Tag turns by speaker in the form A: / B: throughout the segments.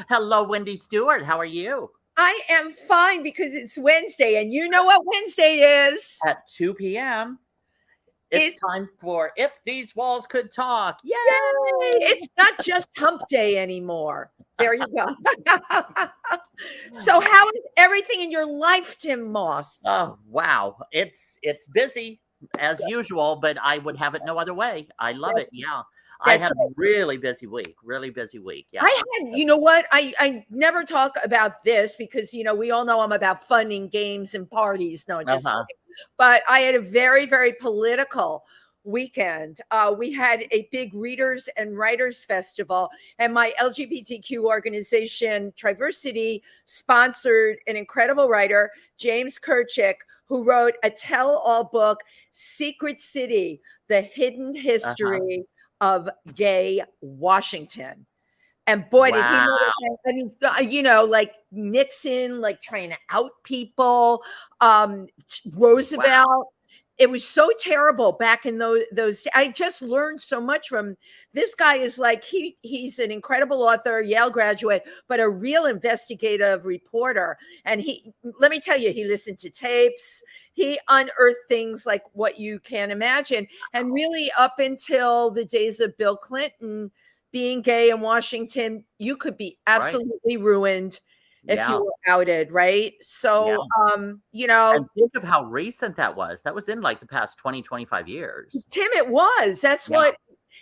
A: Hello, Wendy Stuart. How are you?
B: I am fine because it's Wednesday, and you know what Wednesday is.
A: At 2 p.m., it's time for If These Walls Could Talk. Yay!
B: It's not just hump day anymore. There you go. So how is everything in your life, Tym Moss?
A: Oh, wow. It's busy as usual, but I would have it no other way. I love it. Yeah. I had a really busy week. Yeah.
B: I had, you know what? I never talk about this because, we all know I'm about fun and games and parties. No, just kidding. But I had a very, very political weekend. We had a big readers and writers festival, and my LGBTQ organization, Triversity, sponsored an incredible writer, James Kirchick, who wrote a tell-all book, Secret City, The Hidden History of Gay Washington. And boy, did he know it. I mean, like Nixon, like trying to out people, Roosevelt. Wow. It was so terrible back in those. I just learned so much from this guy. Is like he's an incredible author, Yale graduate, but a real investigative reporter. And let me tell you, he listened to tapes. He unearthed things like what you can imagine. And really up until the days of Bill Clinton, being gay in Washington, you could be absolutely ruined if you were outed, right? So,
A: and think of how recent that was. That was in like the past 20, 25 years.
B: Tim, it was. That's what,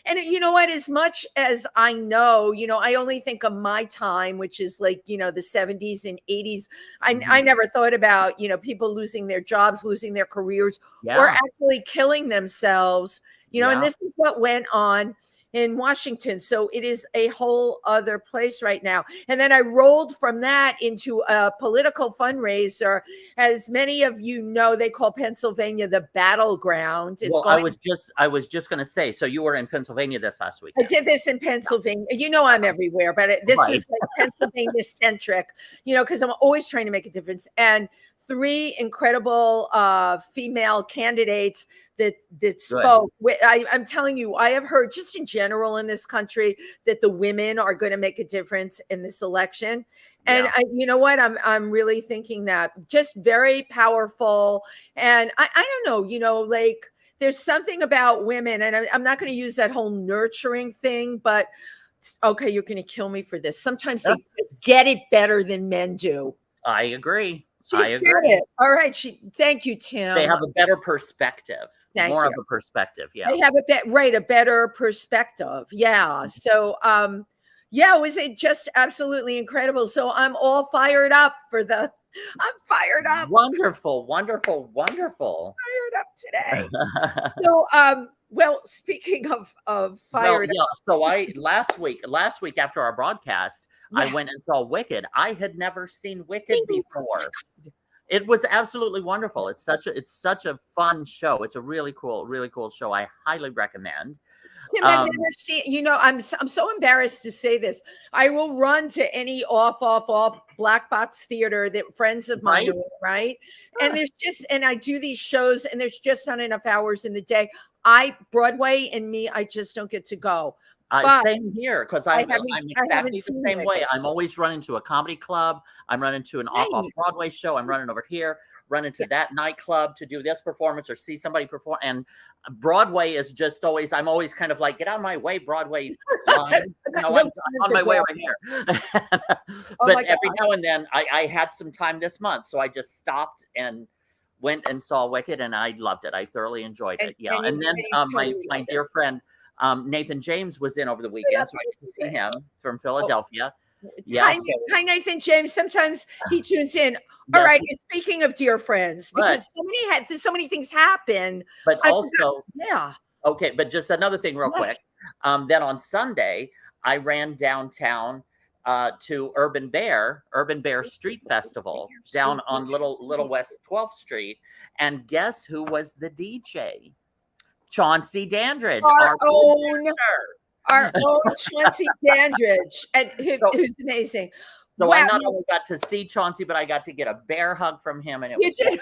B: and you know what, as much as I know, I only think of my time, which is like, the 70s and 80s. I never thought about, people losing their jobs, losing their careers, or actually killing themselves, and this is what went on in Washington. So it is a whole other place right now. And then I rolled from that into a political fundraiser. As many of you know, they call Pennsylvania the battleground.
A: I was just going to say, so you were in Pennsylvania this last week.
B: I did this in Pennsylvania. I'm everywhere, but this was like Pennsylvania centric, because I'm always trying to make a difference. And 3 incredible female candidates that spoke. I'm telling you, I have heard just in general in this country that the women are going to make a difference in this election. And you know what? I'm really thinking that just very powerful. And I don't know, like there's something about women, and I'm not going to use that whole nurturing thing, but okay, you're going to kill me for this. Sometimes they get it better than men do.
A: I agree.
B: I agree. It. All right. Thank you, Tim.
A: They have a better perspective. More of a perspective. Yeah.
B: They have a better perspective. Yeah. So, it was just absolutely incredible. So I'm all fired up I'm fired up.
A: Wonderful.
B: Fired up today. So, well, speaking of fired up.
A: So last week after our broadcast, I went and saw Wicked. I had never seen Wicked before. It was absolutely wonderful. It's such a fun show. It's a really cool show. I highly recommend.
B: Tim, I've never seen, I'm so embarrassed to say this. I will run to any off black box theater that friends of mine do, right? And and I do these shows and there's just not enough hours in the day. Broadway and me, I just don't get to go.
A: Same here, because I'm exactly the same way. I'm always running to a comedy club. I'm running to an off Broadway show. I'm running over here, running to that nightclub to do this performance or see somebody perform. And Broadway is just always, I'm always kind of like, get out of my way, Broadway. I'm on my way over here. But every now and then I had some time this month, so I just stopped and went and saw Wicked, and I loved it. I thoroughly enjoyed it. And then my dear friend, Nathan James was in over the weekend, so I get to see him from Philadelphia.
B: Hi, Nathan James. Sometimes he tunes in. All right. And speaking of dear friends, because so many things happen.
A: But okay. But just another thing, real quick. Then on Sunday, I ran downtown to Urban Bear Street Festival down on Little West 12th Street, and guess who was the DJ? Chauncey Dandridge, our own
B: Chauncey Dandridge, and who's amazing.
A: So I not only got to see Chauncey, but I got to get a bear hug from him, and it was.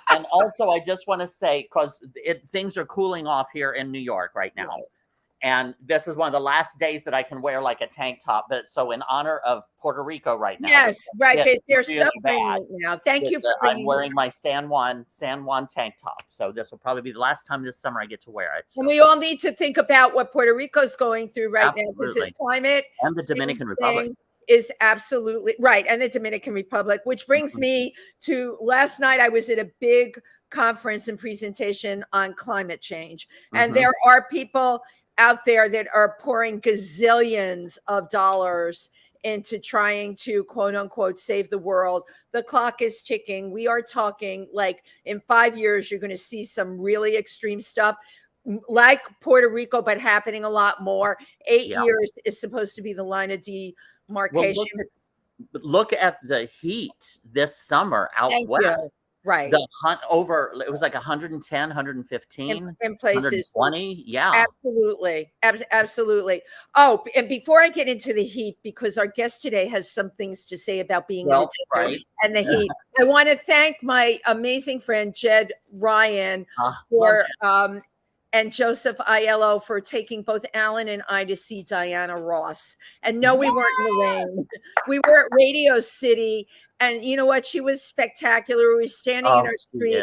A: And also, I just want to say, because things are cooling off here in New York right now, And this is one of the last days that I can wear like a tank top. But so in honor of Puerto Rico right now.
B: Yes, right. They're
A: really
B: suffering right now. Thank you for bringing
A: I'm wearing my San Juan tank top. So this will probably be the last time this summer I get to wear it. So.
B: And we all need to think about what Puerto Rico's going through right now, because this climate
A: and the Dominican Republic
B: is absolutely right. And the Dominican Republic, which brings me to last night. I was at a big conference and presentation on climate change. And there are people out there that are pouring gazillions of dollars into trying to quote unquote save the world. The clock is ticking. We are talking like in 5 years, you're going to see some really extreme stuff like Puerto Rico, but happening a lot more. 8 years is supposed to be the line of demarcation.
A: Well, look at the heat this summer out west.
B: Right.
A: The it was like 110, 115
B: in places.
A: 120. Yeah.
B: Absolutely. Absolutely. Oh, and before I get into the heat, because our guest today has some things to say about being in the desert and the heat, I want to thank my amazing friend Jed Ryan and Joseph Aiello for taking both Alan and I to see Diana Ross. And no, we weren't in the rain. We were at Radio City, and you know what? She was spectacular. We were standing in our street,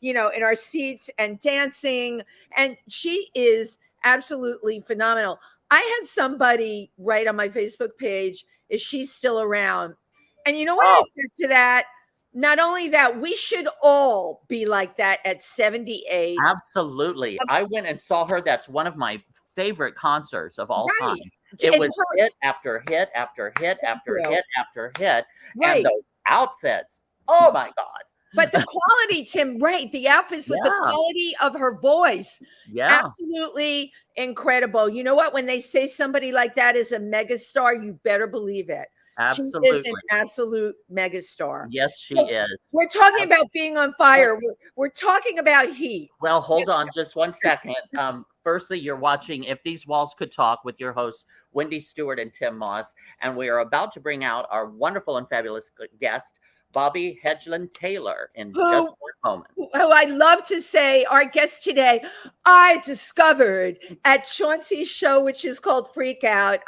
B: in our seats and dancing, and she is absolutely phenomenal. I had somebody write on my Facebook page, "Is she still around?" And you know what I said to that? Not only that, we should all be like that at 78.
A: Absolutely. I went and saw her. That's one of my favorite concerts of all time. It was hit after hit after hit after hit after hit. And those outfits. Oh my God.
B: But the quality, Tim, the outfits with the quality of her voice. Absolutely incredible. You know what? When they say somebody like that is a megastar, you better believe it.
A: Absolutely.
B: She is an absolute megastar.
A: Yes, she is.
B: We're talking about being on fire. We're talking about heat.
A: Well, hold on just one second. Firstly, you're watching If These Walls Could Talk with your hosts, Wendy Stuart and Tym Moss. And we are about to bring out our wonderful and fabulous guest, Bobby Hedglin-Taylor, in just one moment.
B: Who I love to say, our guest today, I discovered at Chauncey's show, which is called Freak Out.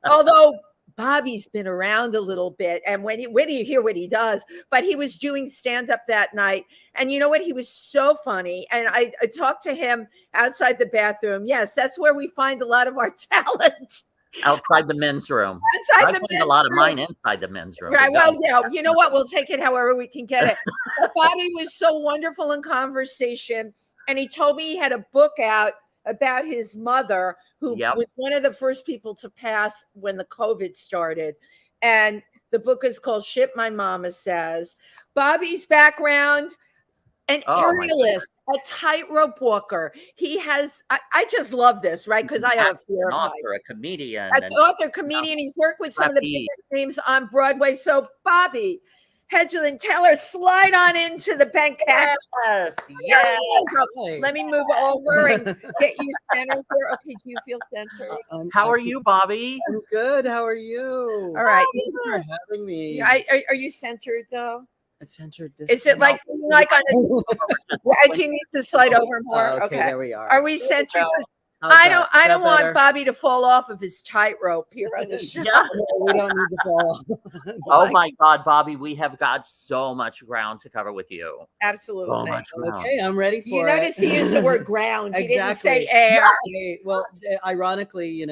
B: Although Bobby's been around a little bit, and when you hear what he does, but he was doing stand-up that night, and you know what? He was so funny, and I talked to him outside the bathroom. Yes, that's where we find a lot of our talent.
A: Outside the men's room. I find a lot of mine inside the men's room.
B: Right. Well, yeah. You know what? We'll take it however we can get it. But Bobby was so wonderful in conversation, and he told me he had a book out about his mother, who was one of the first people to pass when the COVID started. And the book is called Shit My Mama Says. Bobby's background, an aerialist, a tightrope walker. He has, I just love this, right? Because I have a fear of heights.
A: A comedian.
B: An author, comedian. He's worked with some of the biggest names on Broadway. So Bobby Hedglin-Taylor, slide on into the banquet.
A: Yes.
B: Let me move over and get you centered here. Okay, do you feel centered?
A: How are you, Bobby?
C: I'm good. How are you?
B: All right.
C: Thank you for having me.
B: Are you centered though?
C: It's centered.
B: Is it like on a? Do you need to slide over more?
C: Okay, there we are.
B: Are we centered? I don't want Bobby to fall off of his tightrope here on the show.
C: We don't need to fall.
A: Oh my God, Bobby, we have got so much ground to cover with you.
B: Absolutely.
A: So much ground.
C: Okay, I'm ready for it.
B: You notice he used the word ground. He didn't say
C: Exactly.
B: air.
C: Okay, well, ironically,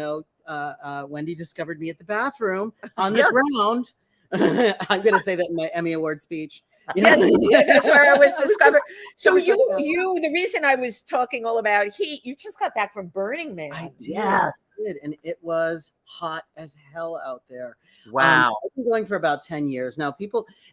C: Wendy discovered me at the bathroom on the ground. I'm going to say that in my Emmy Award speech.
B: Yes, that's where I was discovered. So the reason I was talking all about heat, you just got back from Burning Man.
C: I did. Yes. I did, and it was hot as hell out there.
A: Wow.
C: I've been going for about 10 years now.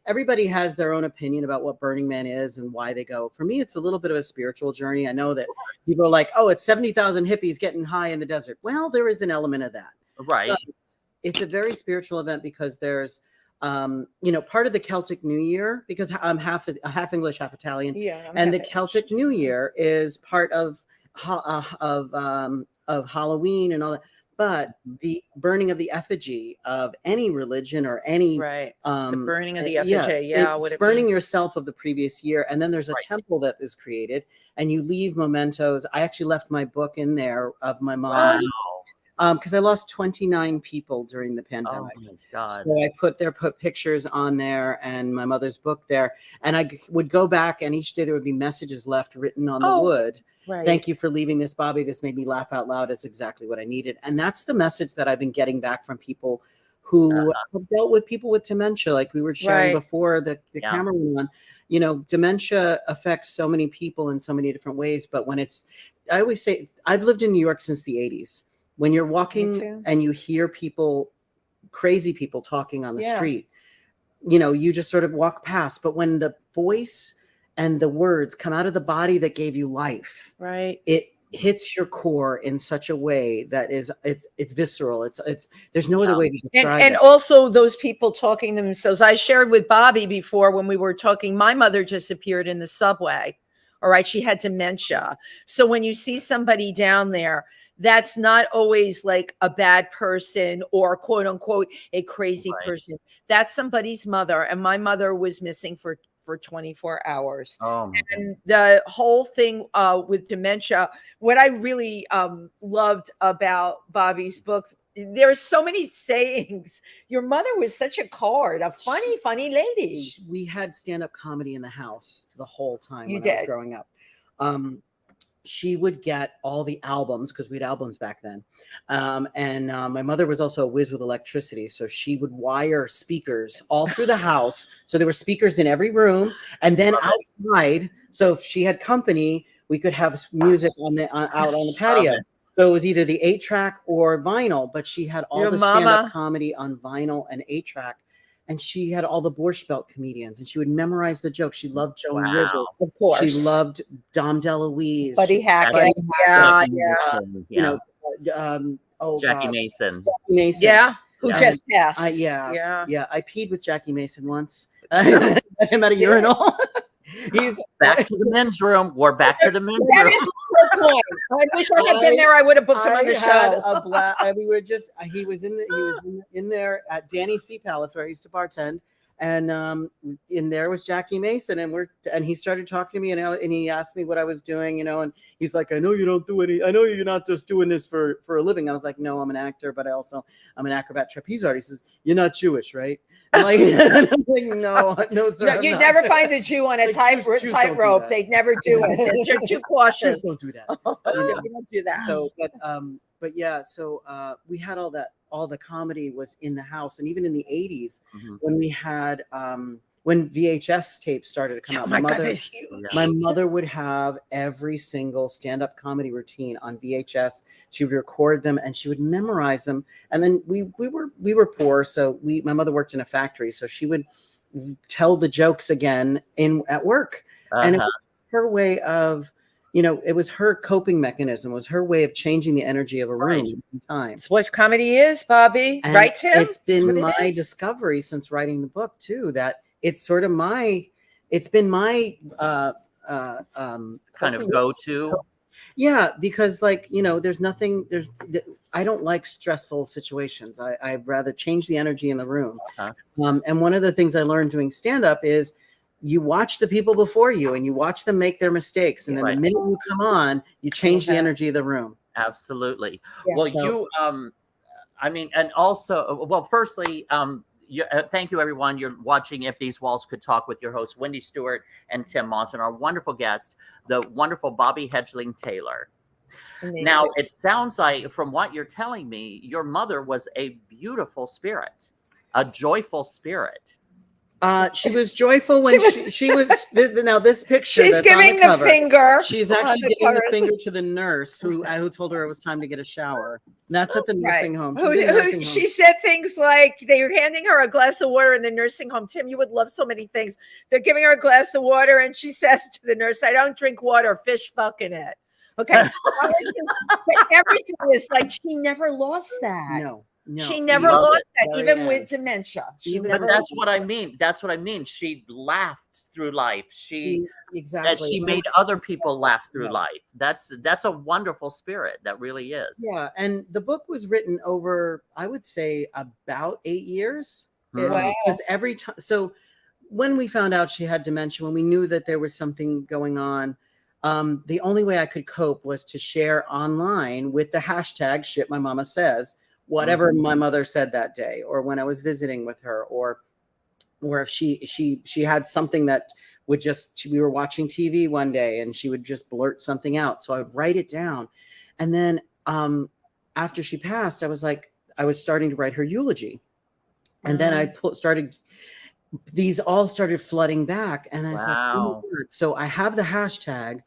C: Everybody has their own opinion about what Burning Man is and why they go. For me, it's a little bit of a spiritual journey. I know that people are like, oh, it's 70,000 hippies getting high in the desert. Well, there is an element of that.
A: Right.
C: It's a very spiritual event because there's part of the Celtic New Year, because I'm half English, half Italian.
B: Yeah.
C: And the Celtic New Year is part of Halloween and all that. But the burning of the effigy of any religion or any
B: the burning of the effigy,
C: it's burning yourself of the previous year. And then there's a temple that is created, and you leave mementos. I actually left my book in there of my mom. Because I lost 29 people during the pandemic.
A: Oh my God.
C: So I put pictures on there and my mother's book there. And I would go back, and each day there would be messages left written on the wood.
B: Right.
C: Thank you for leaving this, Bobby. This made me laugh out loud. It's exactly what I needed. And that's the message that I've been getting back from people who have dealt with people with dementia. Like we were sharing before the camera went on. You know, dementia affects so many people in so many different ways. But when I always say, I've lived in New York since the 80s. When you're walking and you hear people, crazy people talking on the street, you know, you just sort of walk past. But when the voice and the words come out of the body that gave you life, it hits your core in such a way that it's visceral. It's there's no other way to describe it.
B: And also those people talking to themselves. I shared with Bobby before when we were talking, my mother just appeared in the subway. All right. She had dementia. So when you see somebody down there, that's not always like a bad person or quote unquote a crazy person. That's somebody's mother. And my mother was missing for 24 hours. And the whole thing with dementia, what I really loved about Bobby's books, there are so many sayings. Your mother was such a card, a funny lady.
C: We had stand-up comedy in the house the whole time when I was growing up. She would get all the albums because we had albums back then. And my mother was also a whiz with electricity. So she would wire speakers all through the house. So there were speakers in every room. And then outside, so if she had company, we could have music out on the patio. So it was either the 8-track or vinyl, but she had all the stand-up comedy on vinyl and 8-track. And she had all the Borscht Belt comedians, and she would memorize the jokes. She loved Joan Rivers.
B: Of course.
C: She loved Dom DeLuise.
B: Buddy Hackett.
C: You know,
A: Jackie Mason.
B: Yeah. Who just passed.
C: I peed with Jackie Mason once. I met him at a urinal. He's
A: back to the men's room. We're back to the men's room.
B: Is a point. I wish I had been there. I would have booked him on the show.
C: We were just. He was in there at Danny C Palace where I used to bartend, and in there was Jackie Mason, and he started talking to me, and he asked me what I was doing, you know, and he's like, I know you don't do any. I know you're not just doing this for a living. I was like, no, I'm an actor, but I'm an acrobat trapeze artist. He says, you're not Jewish, right? I'm like, no, sir.
B: No, you'd never find a Jew on a tightrope. They'd never do it. They're too cautious.
C: Jews don't do that.
B: They don't do that.
C: So, but yeah, so we had all that. All the comedy was in the house, and even in the 80s, when we had when VHS tapes started to come out, my mother would have every single stand-up comedy routine on VHS. She would record them and she would memorize them. And then we were poor, so my mother worked in a factory, so she would tell the jokes again at work, and it was her way of. You know, it was her coping mechanism, was her way of changing the energy of a room in time.
B: It's what comedy is, Bobby.
C: And
B: right, Tim?
C: It's been my discovery since writing the book, too, that it's sort of it's been my
A: kind of go-to.
C: Yeah, because like, you know, I don't like stressful situations. I'd rather change the energy in the room. And one of the things I learned doing stand-up is you watch the people before you and you watch them make their mistakes. And then the minute you come on, you change the energy of the room.
A: Absolutely. Yeah, well, I mean, and also, well, firstly, thank you, everyone. You're watching If These Walls Could Talk with your hosts, Wendy Stuart and Tym Moss, and our wonderful guest, the wonderful Bobby Hedglin-Taylor. Now, it sounds like, from what you're telling me, your mother was a beautiful spirit, a joyful spirit.
C: She was joyful when she was now this picture.
B: She's giving the finger.
C: She's actually giving the finger to the nurse who told her it was time to get a shower. And that's at the nursing home.
B: She said things like they were handing her a glass of water in the nursing home. Tim, you would love so many things. They're giving her a glass of water, and she says to the nurse, "I don't drink water. Fish fuck in it." Okay, everything is like she never lost that.
C: No. No,
B: she never
A: loved
B: lost
C: it.
B: that,
C: Very
B: even
C: end.
B: with dementia. She
C: Even
A: But
B: never
A: that's what I mean. That's what I mean. She laughed through life. That
C: exactly.
A: she made other people laugh through life. That's a wonderful spirit. That really is.
C: Yeah, and the book was written over, I would say, about 8 years. Because every time, so when we found out she had dementia, when we knew that there was something going on, the only way I could cope was to share online with the hashtag "shit my mama says," whatever my mother said that day, or when I was visiting with her, or if she had something that would just, we were watching TV one day and she would just blurt something out. So I would write it down. And then after she passed, I was starting to write her eulogy. And then these all started flooding back. And I was like, oh my God. So I have the hashtag.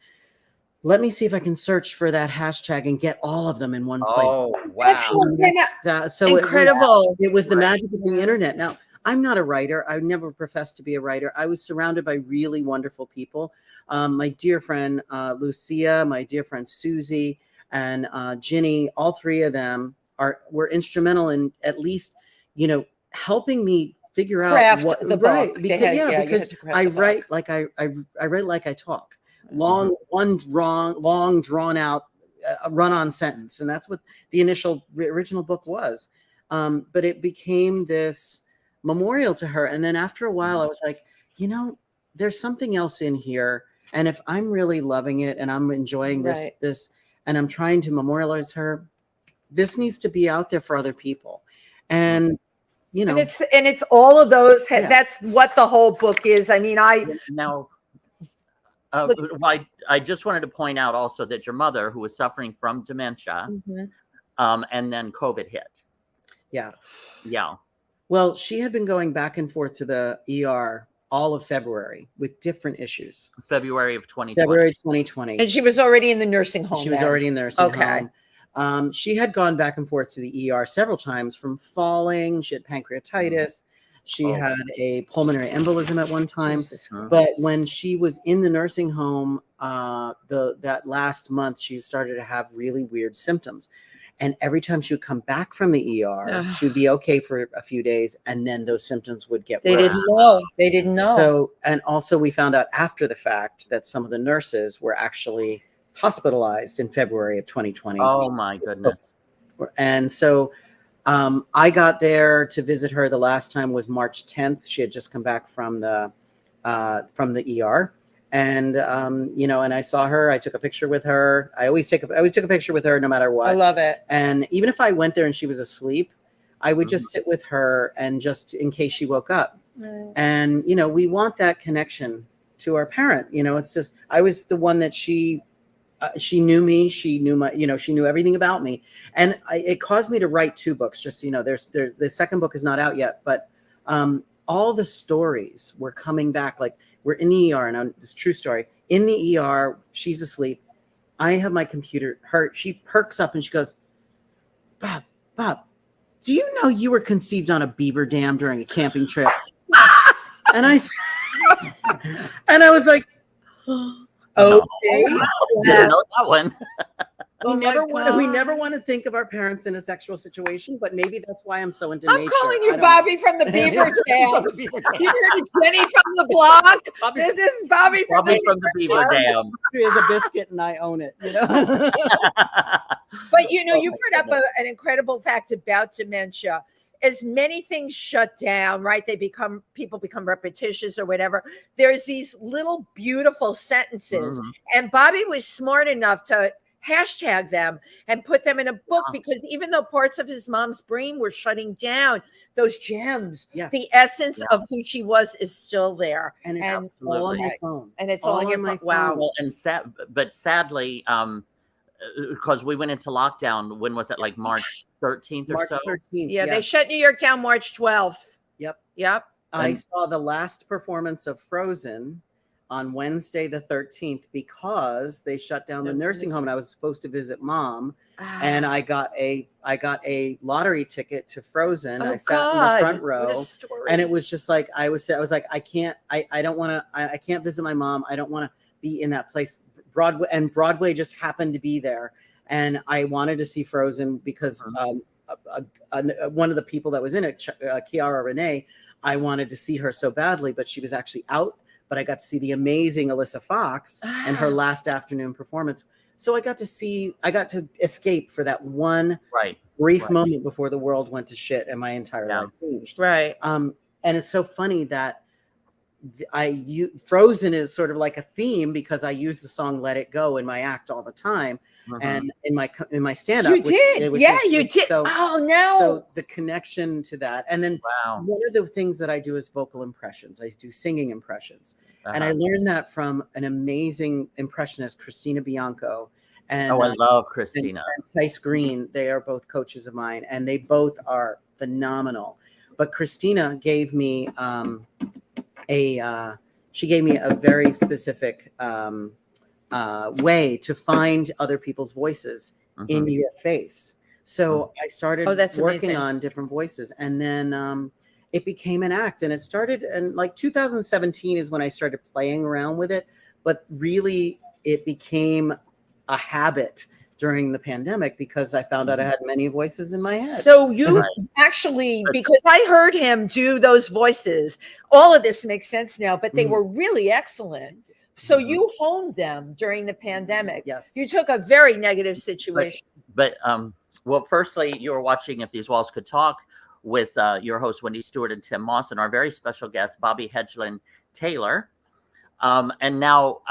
C: Let me see if I can search for that hashtag and get all of them in one place.
A: Oh, wow.
C: So
B: incredible.
C: It was the magic of the internet. Now, I'm not a writer. I never professed to be a writer. I was surrounded by really wonderful people. My dear friend, Lucia, my dear friend, Susie, and Ginny, all three of them were instrumental in at least, helping me figure out what
B: the book.
C: Because I write like I write like I talk. Long drawn out run-on sentence, and that's what the original book was. But it became this memorial to her, and then after a while, I was like, there's something else in here, and if I'm really loving it and I'm enjoying this, and I'm trying to memorialize her, this needs to be out there for other people, and and
B: it's all of those. That's what the whole book is. I mean,
A: now. I just wanted to point out also that your mother, who was suffering from dementia, and then COVID hit. Yeah.
C: Well, she had been going back and forth to the ER all of February with different issues.
A: February of 2020.
C: February 2020.
B: And she was already in the nursing home.
C: She was already in the nursing home. She had gone back and forth to the ER several times from falling. She had pancreatitis. She had a pulmonary embolism at one time. But when she was in the nursing home, that last month, she started to have really weird symptoms. And every time she would come back from the ER, she would be okay for a few days, and then those symptoms would get worse.
B: They didn't know.
C: So, and also we found out after the fact that some of the nurses were actually hospitalized in February of 2020.
A: Oh my goodness.
C: And so I got there to visit her. The last time was March 10th. She had just come back from the ER. And, and I saw her, I took a picture with her. I always took a picture with her no matter what.
B: I love it.
C: And even if I went there and she was asleep, I would just sit with her, and just in case she woke up. And, we want that connection to our parent. It's just, I was the one that she knew me. She knew she knew everything about me. And it caused me to write 2 books. Just, the second book is not out yet, but all the stories were coming back. Like, we're in the ER, and it's a true story. In the ER, she's asleep. I have my computer. She perks up and she goes, Bob, do you know you were conceived on a beaver dam during a camping trip? and I was like, okay.
A: Didn't know that one.
C: We never want to think of our parents in a sexual situation, but maybe that's why I'm so into nature.
B: I'm calling you Bobby from the Beaver Dam. You heard Jenny from the block. This is Bobby from the
A: Beaver Dam.
C: Here's a biscuit, and I own it.
B: But you brought up an incredible fact about dementia. As many things shut down, right? People become repetitious or whatever. There's these little beautiful sentences, and Bobby was smart enough to hashtag them and put them in a book, because even though parts of his mom's brain were shutting down, those gems, the essence of who she was is still there.
C: And it's all on my phone.
B: And it's all on your phone. Wow.
A: Well, but sadly, because we went into lockdown, when was it, like March 13th or so?
C: March 13th.
B: Yeah, they shut New York down March 12th.
C: Yep. I saw the last performance of Frozen on Wednesday the 13th, because they shut down the nursing home, and I was supposed to visit Mom, and I got a lottery ticket to Frozen. I sat in the front row, and it was just like I was like, I can't visit my mom. I don't want to be in that place. Broadway just happened to be there, and I wanted to see Frozen because one of the people that was in it, Chiara Renee, I wanted to see her so badly, but she was actually out. But I got to see the amazing Alyssa Fox and her last afternoon performance. So I got to escape for that one brief moment before the world went to shit and my entire life changed.
B: Right.
C: And it's so funny that Frozen is sort of like a theme because I use the song "Let It Go" in my act all the time, and in my stand-up.
B: You did, you did.
C: So,
B: no.
C: So the connection to that, and then one of the things that I do is vocal impressions. I do singing impressions, and I learned that from an amazing impressionist, Christina Bianco. And
A: I love Christina.
C: And Tice Green. They are both coaches of mine, and they both are phenomenal. But Christina gave me she gave me a very specific way to find other people's voices in your face. So I started working on different voices, and then it became an act, and it started in like 2017 is when I started playing around with it, but really it became a habit during the pandemic because I found out I had many voices in my head.
B: So you actually, because I heard him do those voices, all of this makes sense now, but they were really excellent. So you honed them during the pandemic.
C: Yes.
B: You took a very negative situation.
A: But well, firstly, you were watching If These Walls Could Talk with your host, Wendy Stuart and Tym Moss, and our very special guest, Bobby Hedglin-Taylor. And now,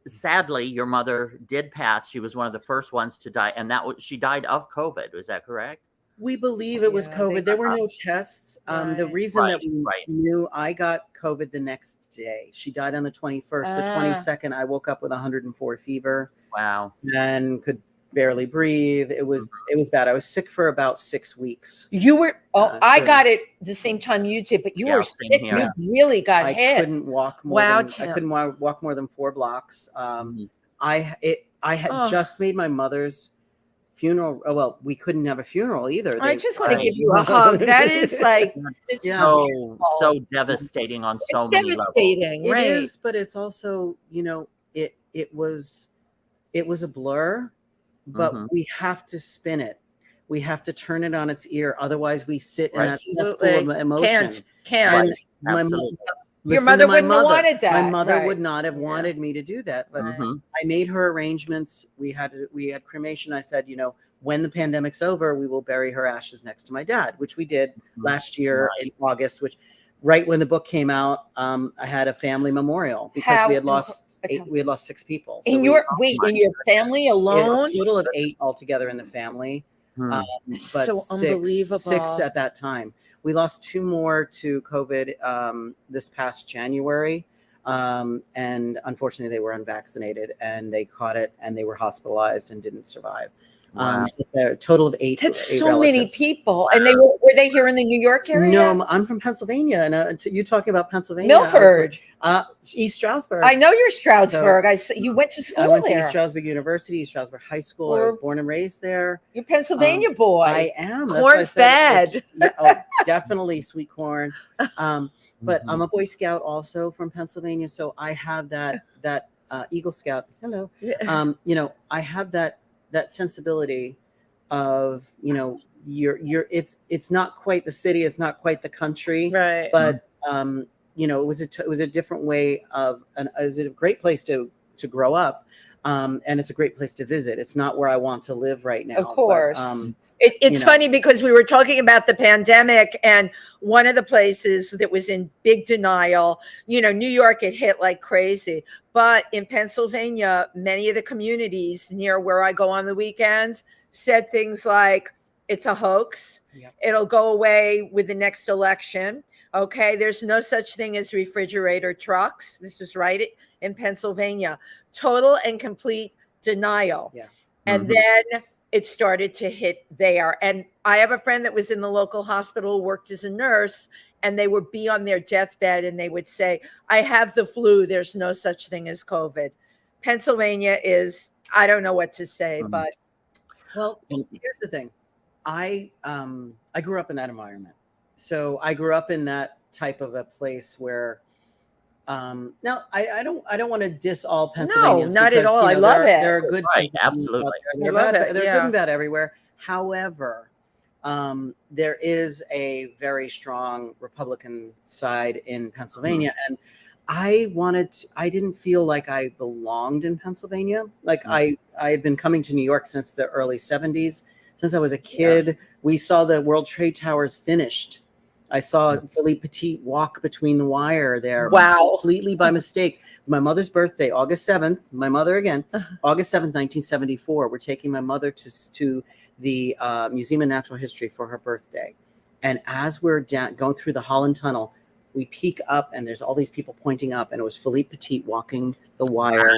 A: sadly, your mother did pass. She was one of the first ones to die, and she died of COVID. Was that correct?
C: We believe it was COVID. There were no tests. The reason that we knew, I got COVID the next day. She died on the 21st. The 22nd, I woke up with 104 fever.
A: Wow.
C: And could barely breathe. It was bad. I was sick for about 6 weeks.
B: You were I got it the same time you did, but you were sick. You really got hit.
C: I couldn't walk more than 4 blocks. I had just made my mother's funeral. Well, we couldn't have a funeral either.
B: I just want to give you a hug. That is like
A: so devastating on so many levels.
C: It is, but it's also, it was a blur. But we have to spin it. We have to turn it on its ear. Otherwise, we sit in that cesspool of emotion.
B: Can't.
C: Your mother wouldn't have wanted that. My mother would not have wanted me to do that. But I made her arrangements. We had cremation. I said, when the pandemic's over, we will bury her ashes next to my dad, which we did last year in August, right when the book came out, I had a family memorial because we had lost 6 people. So
B: in your family alone?
C: A total of 8 altogether in the family. But
B: so unbelievable.
C: 6 at that time. We lost 2 more to COVID this past January. And unfortunately, they were unvaccinated and they caught it and they were hospitalized and didn't survive. A total of 8.
B: That's so many people. And were they here in the New York area?
C: No, I'm from Pennsylvania. And you talking about Pennsylvania?
B: Milford.
C: East Stroudsburg.
B: I know you're Stroudsburg. You went to school there.
C: I went to East Stroudsburg University, East Stroudsburg High School. I was born and raised there.
B: You're Pennsylvania boy.
C: I am.
B: Corn fed.
C: Definitely sweet corn. But I'm a Boy Scout also from Pennsylvania. So I have that Eagle Scout. Hello. I have that sensibility of, it's not quite the city, it's not quite the country,
B: right?
C: But it was a different way of, it was a great place to grow up, and it's a great place to visit. It's not where I want to live right now,
B: of course.
C: But,
B: it's funny because we were talking about the pandemic, and one of the places that was in big denial, New York, it hit like crazy. But in Pennsylvania, many of the communities near where I go on the weekends said things like, it's a hoax. Yep. It'll go away with the next election. Okay. There's no such thing as refrigerator trucks. This is right in Pennsylvania. Total and complete denial.
C: Yeah.
B: And then it started to hit there. And I have a friend that was in the local hospital, worked as a nurse, and they would be on their deathbed and they would say, I have the flu. There's no such thing as COVID. Pennsylvania is, I don't know what to say, but.
C: Well, here's the thing. I grew up in that environment. So I grew up in that type of a place where, now I don't want to diss all Pennsylvanians.
B: No, not at all. I love it.
C: They're good.
A: Right, absolutely.
C: They're good and bad everywhere. However, there is a very strong Republican side in Pennsylvania, and I didn't feel like I belonged in Pennsylvania. Like I had been coming to New York since the early 70s. Since I was a kid, we saw the World Trade Towers finished. I saw Philippe Petit walk between the wire there.
B: Wow.
C: Completely by mistake. My mother's birthday, August 7th, my mother again, August 7th, 1974. We're taking my mother to the Museum of Natural History for her birthday. And as we're going through the Holland Tunnel, we peek up and there's all these people pointing up, and it was Philippe Petit walking the wire.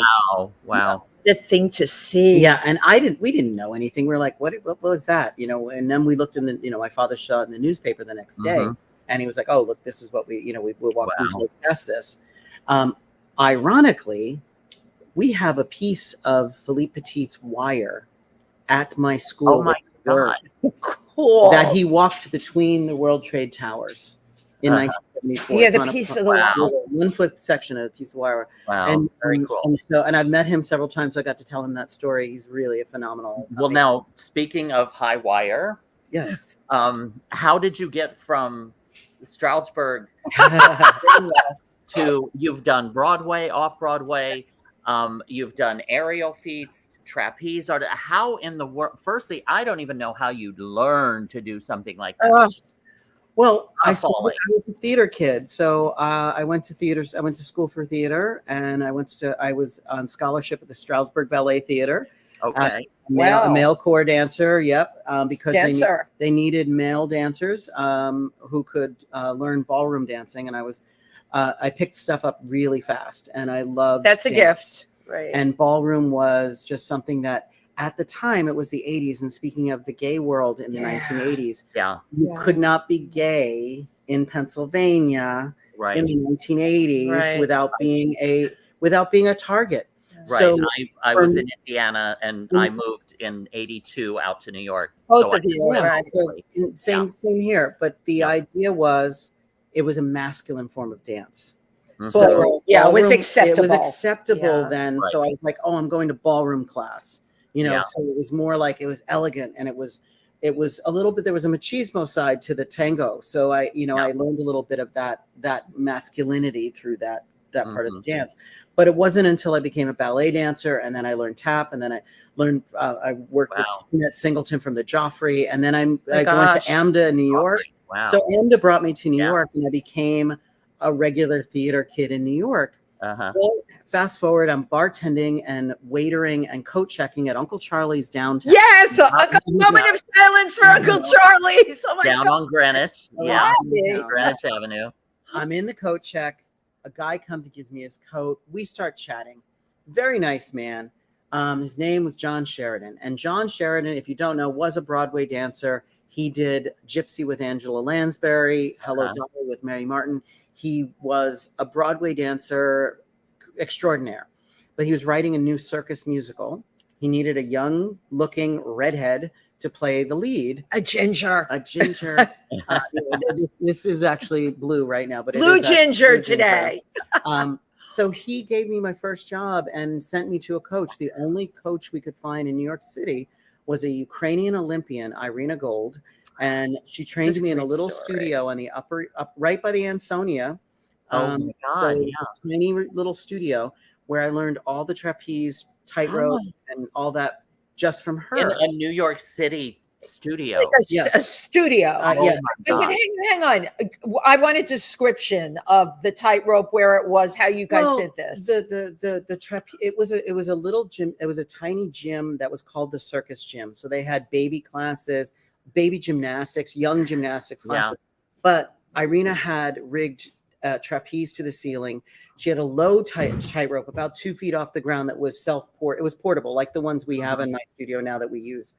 A: Wow.
B: The thing to see.
C: Yeah, and we didn't know anything. We were like, what was that? You know, and then we looked in the, my father saw it in the newspaper the next day, and he was like, oh, look, this is what we walked past this. Ironically, we have a piece of Philippe Petit's wire at my school.
A: Oh my God.
B: Cool.
C: That he walked between the World Trade Towers in 1974.
B: He has a piece of the wire.
C: 1 foot section of a piece of wire.
A: Wow.
C: And
A: very cool.
C: And I've met him several times, so I got to tell him that story. He's really a phenomenal.
A: Well, now speaking of high wire,
C: yes.
A: How did you get from Stroudsburg to you've done Broadway, off Broadway, you've done aerial feats, trapeze art? How in the world? Firstly, I don't even know how you learn to do something like that.
C: Well, I was a theater kid, so I went to theaters. I went to school for theater, and I was on scholarship at the Stroudsburg Ballet Theater.
A: Okay,
C: a male core dancer. Yep, because they needed male dancers who could learn ballroom dancing, and I picked stuff up really fast, and I loved.
B: That's
C: dance.
B: A gift, right?
C: And ballroom was just something that. At the time, it was the 80s. And speaking of the gay world in the 1980s, you could not be gay in Pennsylvania in the 1980s without being a target.
A: Right. So I was in Indiana, and I moved in '82 out to New York.
B: Both of you.
C: Same here. But the idea was it was a masculine form of dance.
B: So it was acceptable.
C: It was acceptable then. Right. So I was like, oh, I'm going to ballroom class. So it was more like it was elegant, and it was a little bit, there was a machismo side to the tango. So I learned a little bit of that masculinity through that part of the dance. But it wasn't until I became a ballet dancer, and then I learned tap, and then I learned, I worked with Jeanette Singleton from the Joffrey, and then I went to AMDA in New York. Wow. So AMDA brought me to New York, and I became a regular theater kid in New York. Well, fast forward, I'm bartending and waitering and coat checking at Uncle Charlie's downtown.
B: Yes, a moment of silence for Uncle Charlie's. Oh my
A: God. On Greenwich. Greenwich Avenue.
C: I'm in the coat check. A guy comes and gives me his coat. We start chatting. Very nice man. His name was John Sheridan. And John Sheridan, if you don't know, was a Broadway dancer. He did Gypsy with Angela Lansbury, Hello Dolly with Mary Martin. He was a Broadway dancer extraordinaire, but he was writing a new circus musical. He needed a young-looking redhead to play the lead.
B: A ginger.
C: This is actually blue right now, but
B: blue ginger today.
C: So he gave me my first job and sent me to a coach. The only coach we could find in New York City was a Ukrainian Olympian, Irina Gold. And she trained me in a little studio on the right by the Ansonia. Tiny little studio where I learned all the trapeze, tightrope, and all that just from her.
A: In a New York City studio.
B: Like a studio. Hang on. I want a description of the tightrope, where it was, how you guys did this.
C: The trapeze. It was a little gym. It was a tiny gym that was called the Circus Gym. So they had baby classes, baby gymnastics, young gymnastics classes. But Irina had rigged trapeze to the ceiling. She had a low tightrope about 2 feet off the ground that was it was portable, like the ones we have in my studio now that we use.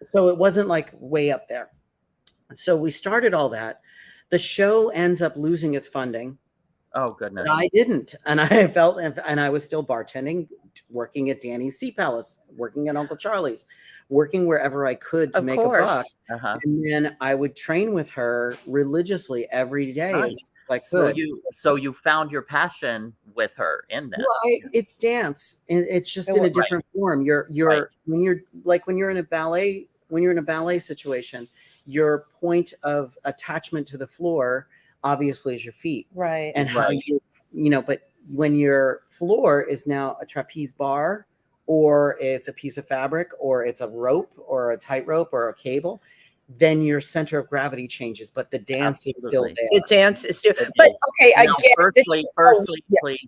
C: So it wasn't like way up there. So we started all that. The show ends up losing its funding.
A: Oh, goodness.
C: But I didn't. And I was still bartending, working at Danny's Sea Palace, working at Uncle Charlie's, working wherever I could to make a buck. And then I would train with her religiously every day.
A: Nice. So you found your passion with her in this.
C: Well, it's dance, and it's just in a different form. When you're in a ballet when you're in a ballet situation, your point of attachment to the floor obviously is your feet.
B: Right.
C: And how you know, but when your floor is now a trapeze bar, or it's a piece of fabric, or it's a rope, or a tightrope, or a cable, then your center of gravity changes, but the dance is still there.
B: The dance is still, but okay, I get
A: firstly, please,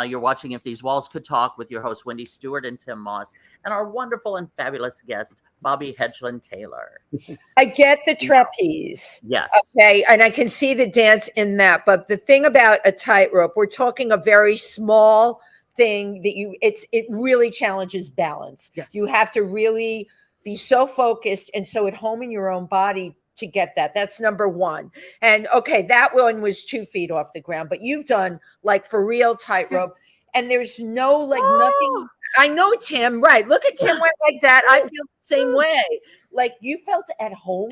A: you're watching If These Walls Could Talk with your host, Wendy Stuart and Tym Moss, and our wonderful and fabulous guest, Bobby Hedglin-Taylor.
B: I get the trapeze.
A: Yes.
B: Okay, and I can see the dance in that, but the thing about a tightrope, we're talking a very small thing that it really challenges balance.
C: Yes.
B: You have to really be so focused and so at home in your own body to get that. That's number one. And okay, that one was 2 feet off the ground, but you've done like for real tightrope, and there's no like nothing. I know Tim, right? Look at Tim went like that. I feel the same way. Like you felt at home.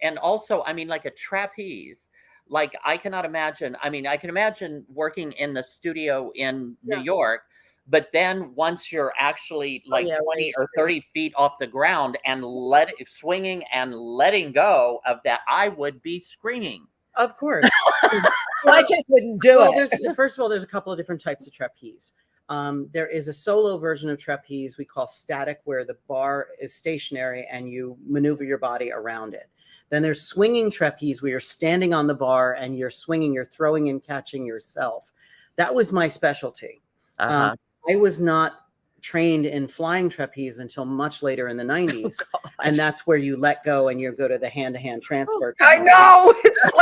A: And also, I mean, like a trapeze. Like I cannot imagine. I mean, I can imagine working in the studio in New York. But then once you're actually like 20 or 30 feet off the ground and swinging and letting go of that, I would be screaming.
C: Of course.
B: I just wouldn't do
C: it. First of all, there's a couple of different types of trapeze. There is a solo version of trapeze we call static, where the bar is stationary and you maneuver your body around it. Then there's swinging trapeze, where you're standing on the bar and you're swinging, you're throwing and catching yourself. That was my specialty. I was not trained in flying trapeze until much later in the 90s. And that's where you let go and you go to the hand-to-hand transfer.
B: I know.
C: That's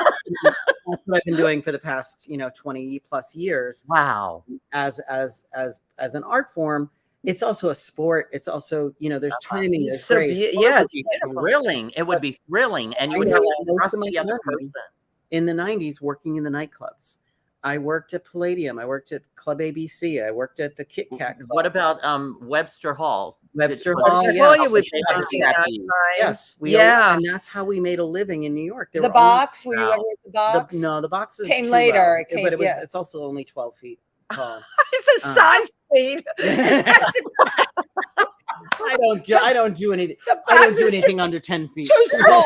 C: what I've been doing for the past, 20 plus years.
A: Wow.
C: As an art form, it's also a sport. It's also, there's timing, there's grace.
B: Yeah,
A: it would be thrilling. It would be thrilling. And you would have to trust the other person.
C: In the 90s, working in the nightclubs. I worked at Palladium. I worked at Club ABC. I worked at the Kit Kat Club.
A: What about Webster Hall?
C: Webster Hall, yes.
B: Yes,
C: and that's how we made a living in New York.
B: The box? Were you ever at the box?
C: No, the box
B: came later.
C: But it's also only 12 feet tall.
B: It's a size thing.
C: I don't do anything. I don't do anything under 10 feet.
B: Too small.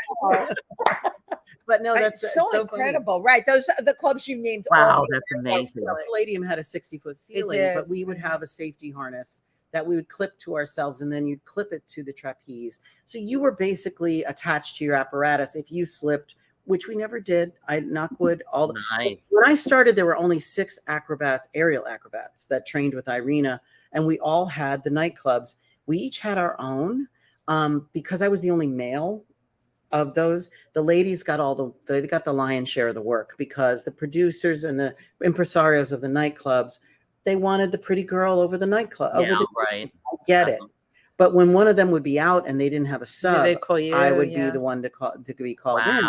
C: But no, that's
B: so incredible, funny. Right? Those are the clubs you named.
A: Wow, that's amazing.
C: Palladium had a 60-foot ceiling, but we would have a safety harness that we would clip to ourselves, and then you'd clip it to the trapeze. So you were basically attached to your apparatus. If you slipped, which we never did, I knock wood.
A: Nice.
C: When I started, there were only 6 aerial acrobats that trained with Irina, and we all had the nightclubs. We each had our own, because I was the only male of those. The ladies got they got the lion's share of the work, because the producers and the impresarios of the nightclubs, they wanted the pretty girl over the nightclub.
A: Right.
C: I get it. But when one of them would be out and they didn't have a sub, I would be the one to be called in.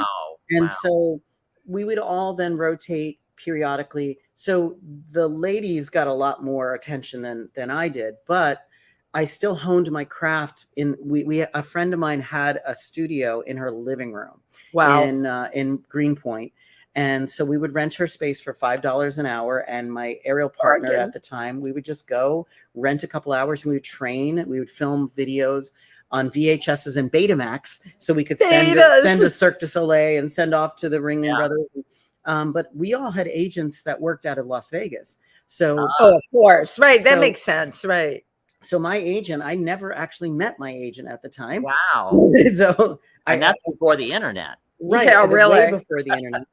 C: And so we would all then rotate periodically. So the ladies got a lot more attention than I did, but I still honed my craft. A friend of mine had a studio in her living room.
B: Wow.
C: In Greenpoint. And so we would rent her space for $5 an hour. And my aerial partner at the time, we would just go rent a couple hours, and we would train. We would film videos on VHSs and Betamax, so we could send to Cirque du Soleil and send off to the Ringling Brothers. But we all had agents that worked out of Las Vegas. So,
B: of course, right. That makes sense, right?
C: So my agent, I never actually met my agent at the time.
A: Wow.
C: So
A: that's before the internet.
C: Right. Yeah, really. Way before the internet.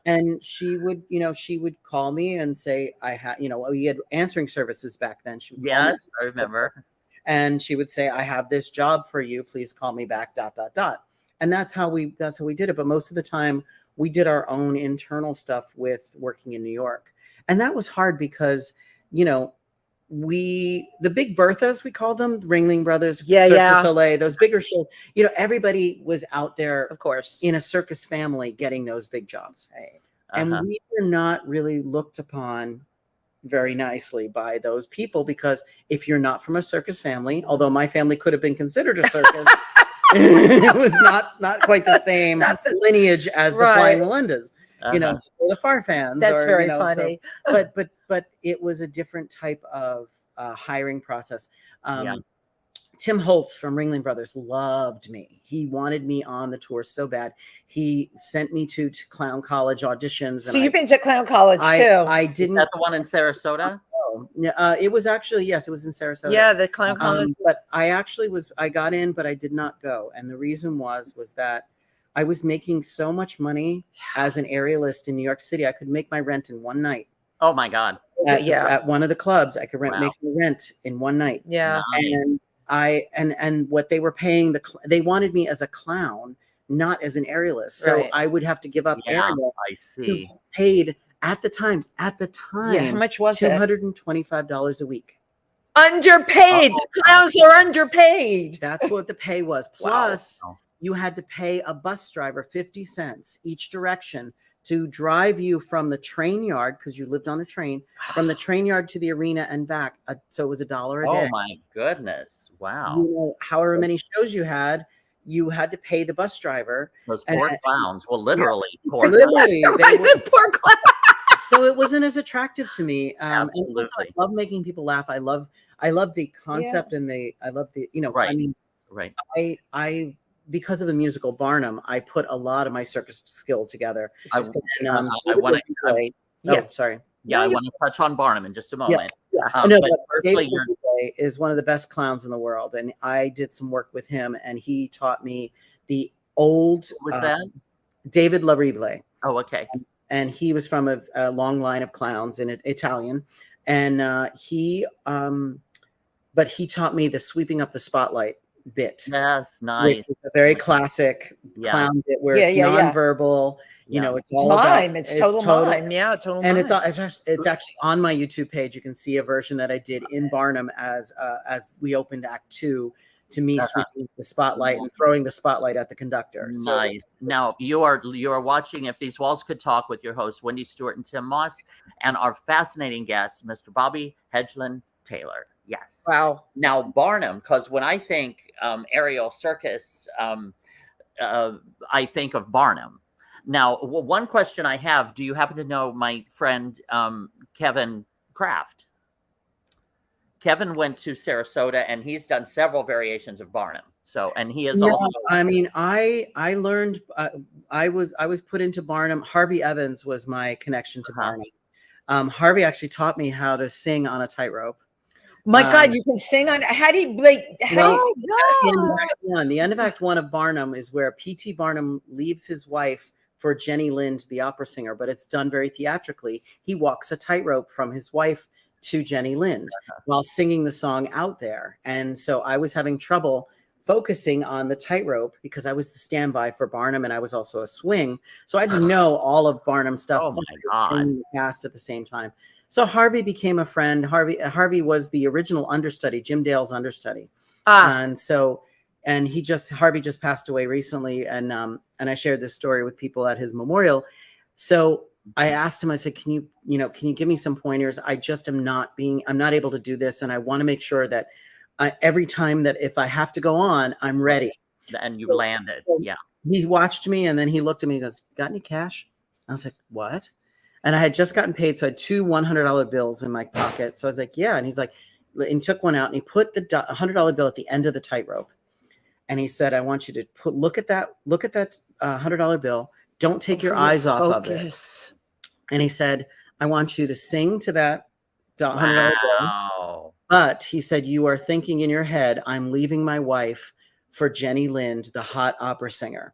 C: And she would call me and say, we had answering services back then.
A: Yes, I remember.
C: And she would say, I have this job for you. Please call me back, ... And that's how we did it. But most of the time we did our own internal stuff with working in New York. And that was hard because, the Big Berthas, we call them, Ringling Brothers, Cirque du Soleil, those bigger shows, everybody was out there,
B: of course,
C: in a circus family getting those big jobs. Right. And we were not really looked upon very nicely by those people, because if you're not from a circus family, although my family could have been considered a circus, it was not quite the same lineage as the Flying Melindas. Or the Farfans.
B: That's very funny.
C: So, but it was a different type of hiring process. Tim Holtz from Ringling Brothers loved me. He wanted me on the tour so bad. He sent me to clown college auditions.
B: So you've been to clown college too?
C: I didn't.
A: Is that the one in Sarasota?
C: It was actually, yes, it was in Sarasota.
B: Yeah, the clown college.
C: But I got in, but I did not go. And the reason was that I was making so much money as an aerialist in New York City. I could make my rent in one night.
A: Oh my God.
C: At one of the clubs, I could make the rent in one night.
B: Yeah.
C: And what they were paying, they wanted me as a clown, not as an aerialist. So I would have to give up aerial.
A: I see.
C: Paid at the time.
B: Yeah, how much was it?
C: $225 a week.
B: Underpaid. The clowns are underpaid.
C: That's what the pay was. Plus, you had to pay a bus driver 50 cents each direction to drive you from the train yard, because you lived on a train, from the train yard to the arena and back. So it was $1 a day.
A: Oh my goodness. Wow.
C: You know, however many shows you had to pay the bus driver.
A: Those poor clowns. Well, literally. Poor
C: literally.
B: Poor clowns.
C: So it wasn't as attractive to me.
A: Absolutely.
C: And also, I love making people laugh. I love the concept and I love the, I mean, I because of the musical Barnum, I put a lot of my circus skills together.
A: I want to touch on Barnum in just a moment.
C: David is one of the best clowns in the world, and I did some work with him, and he taught me the old.
A: Was that
C: David Larible?
A: Oh, okay.
C: And he was from a long line of clowns in Italian, and he taught me the sweeping up the spotlight bit.
A: Yes, nice.
C: Which is a very classic clown bit where it's nonverbal. You know, it's all
B: mime.
C: about
B: it's total mime. Yeah, total
C: and
B: mime.
C: It's actually on my YouTube page. You can see a version that I did in Barnum as we opened Act 2 to me sweeping the spotlight and throwing the spotlight at the conductor.
A: Nice. So, now you are watching If These Walls Could Talk with your hosts Wendy Stuart and Tym Moss and our fascinating guest, Mr. Bobby Hedglin-Taylor. Yes.
B: Wow.
A: Now Barnum, because when I think aerial circus, I think of Barnum. Now, one question I have: do you happen to know my friend Kevin Kraft? Kevin went to Sarasota, and he's done several variations of Barnum. So, and he is also.
C: I mean, I learned. I was put into Barnum. Harvey Evans was my connection to Barnum. Harvey actually taught me how to sing on a tightrope.
B: My God, you can sing on. How do you like?
C: That's the end of Act 1. The end of Act 1 of Barnum is where P.T. Barnum leaves his wife for Jenny Lind, the opera singer, but it's done very theatrically. He walks a tightrope from his wife to Jenny Lind while singing the song out there. And so I was having trouble focusing on the tightrope because I was the standby for Barnum and I was also a swing. So I had to know all of Barnum's stuff.
A: Oh my God.
C: The cast at the same time. So Harvey became a friend. Harvey was the original understudy, Jim Dale's understudy. And so, Harvey just passed away recently. And I shared this story with people at his memorial. So I asked him, I said, can you give me some pointers? I'm not able to do this. And I want to make sure that every time that if I have to go on, I'm ready.
A: And you landed. Yeah.
C: He watched me and then he looked at me and goes, got any cash? I was like, what? And I had just gotten paid. So I had two $100 bills in my pocket. So I was like, yeah. And he's like, and he took one out and he put the $100 bill at the end of the tightrope. And he said, I want you to look at that $100 bill. Don't take your eyes off of it. And he said, I want you to sing to that $100 bill. But he said, you are thinking in your head, I'm leaving my wife for Jenny Lind, the hot opera singer.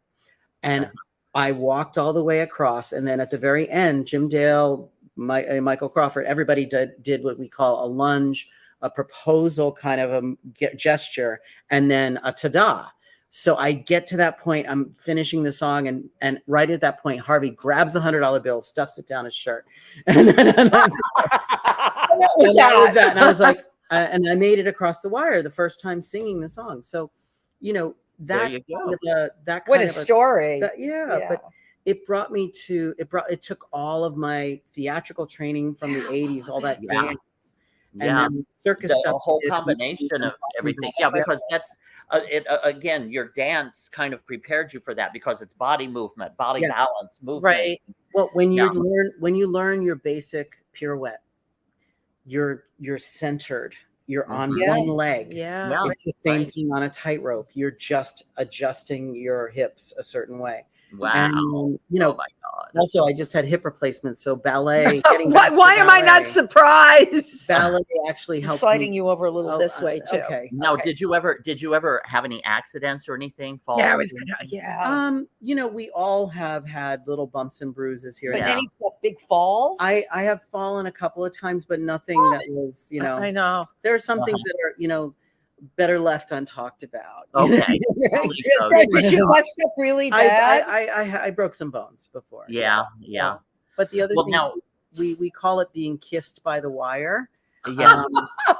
C: And I walked all the way across. And then at the very end, Jim Dale, Michael Crawford, everybody did what we call a lunge, a proposal kind of a gesture, and then a ta-da. So I get to that point, I'm finishing the song, and right at that point, Harvey grabs the $100 bill, stuffs it down his shirt. And that was that. And I was like, and I made it across the wire the first time singing the song. So,
B: what a story.
C: But it brought me to, it took all of my theatrical training from the 80s, all that dance. And then circus stuff.
A: A whole combination of everything. Yeah, because that's again, your dance kind of prepared you for that because it's body movement, body balance, movement.
B: Right.
C: Well, when you learn your basic pirouette, you're centered You're on
B: Yeah.
C: one leg.
B: Yeah.
A: Yeah.
C: It's the same
A: Right.
C: thing on a tightrope. You're just adjusting your hips a certain way.
A: Wow.
C: And you know,
A: Oh my God.
C: also I just had hip replacements, so ballet.
B: Why am I not surprised?
C: Ballet actually
B: I'm
C: helped
B: sliding
C: me.
B: you over a little this way too.
C: Okay.
A: Now,
B: Okay.
A: did you ever have any accidents or anything? Falls?
B: Yeah, I was gonna. Yeah.
C: You know, we all have had little bumps and bruises here.
B: But
C: and there.
B: any big falls?
C: I have fallen a couple of times, but nothing that was, you know.
B: I know.
C: There are some things that are, you know, better left untalked about.
A: Okay.
B: Did you bust up really bad?
C: I broke some bones before.
A: Yeah.
C: But the other thing,
A: now
C: we call it being kissed by the wire.
A: Yeah.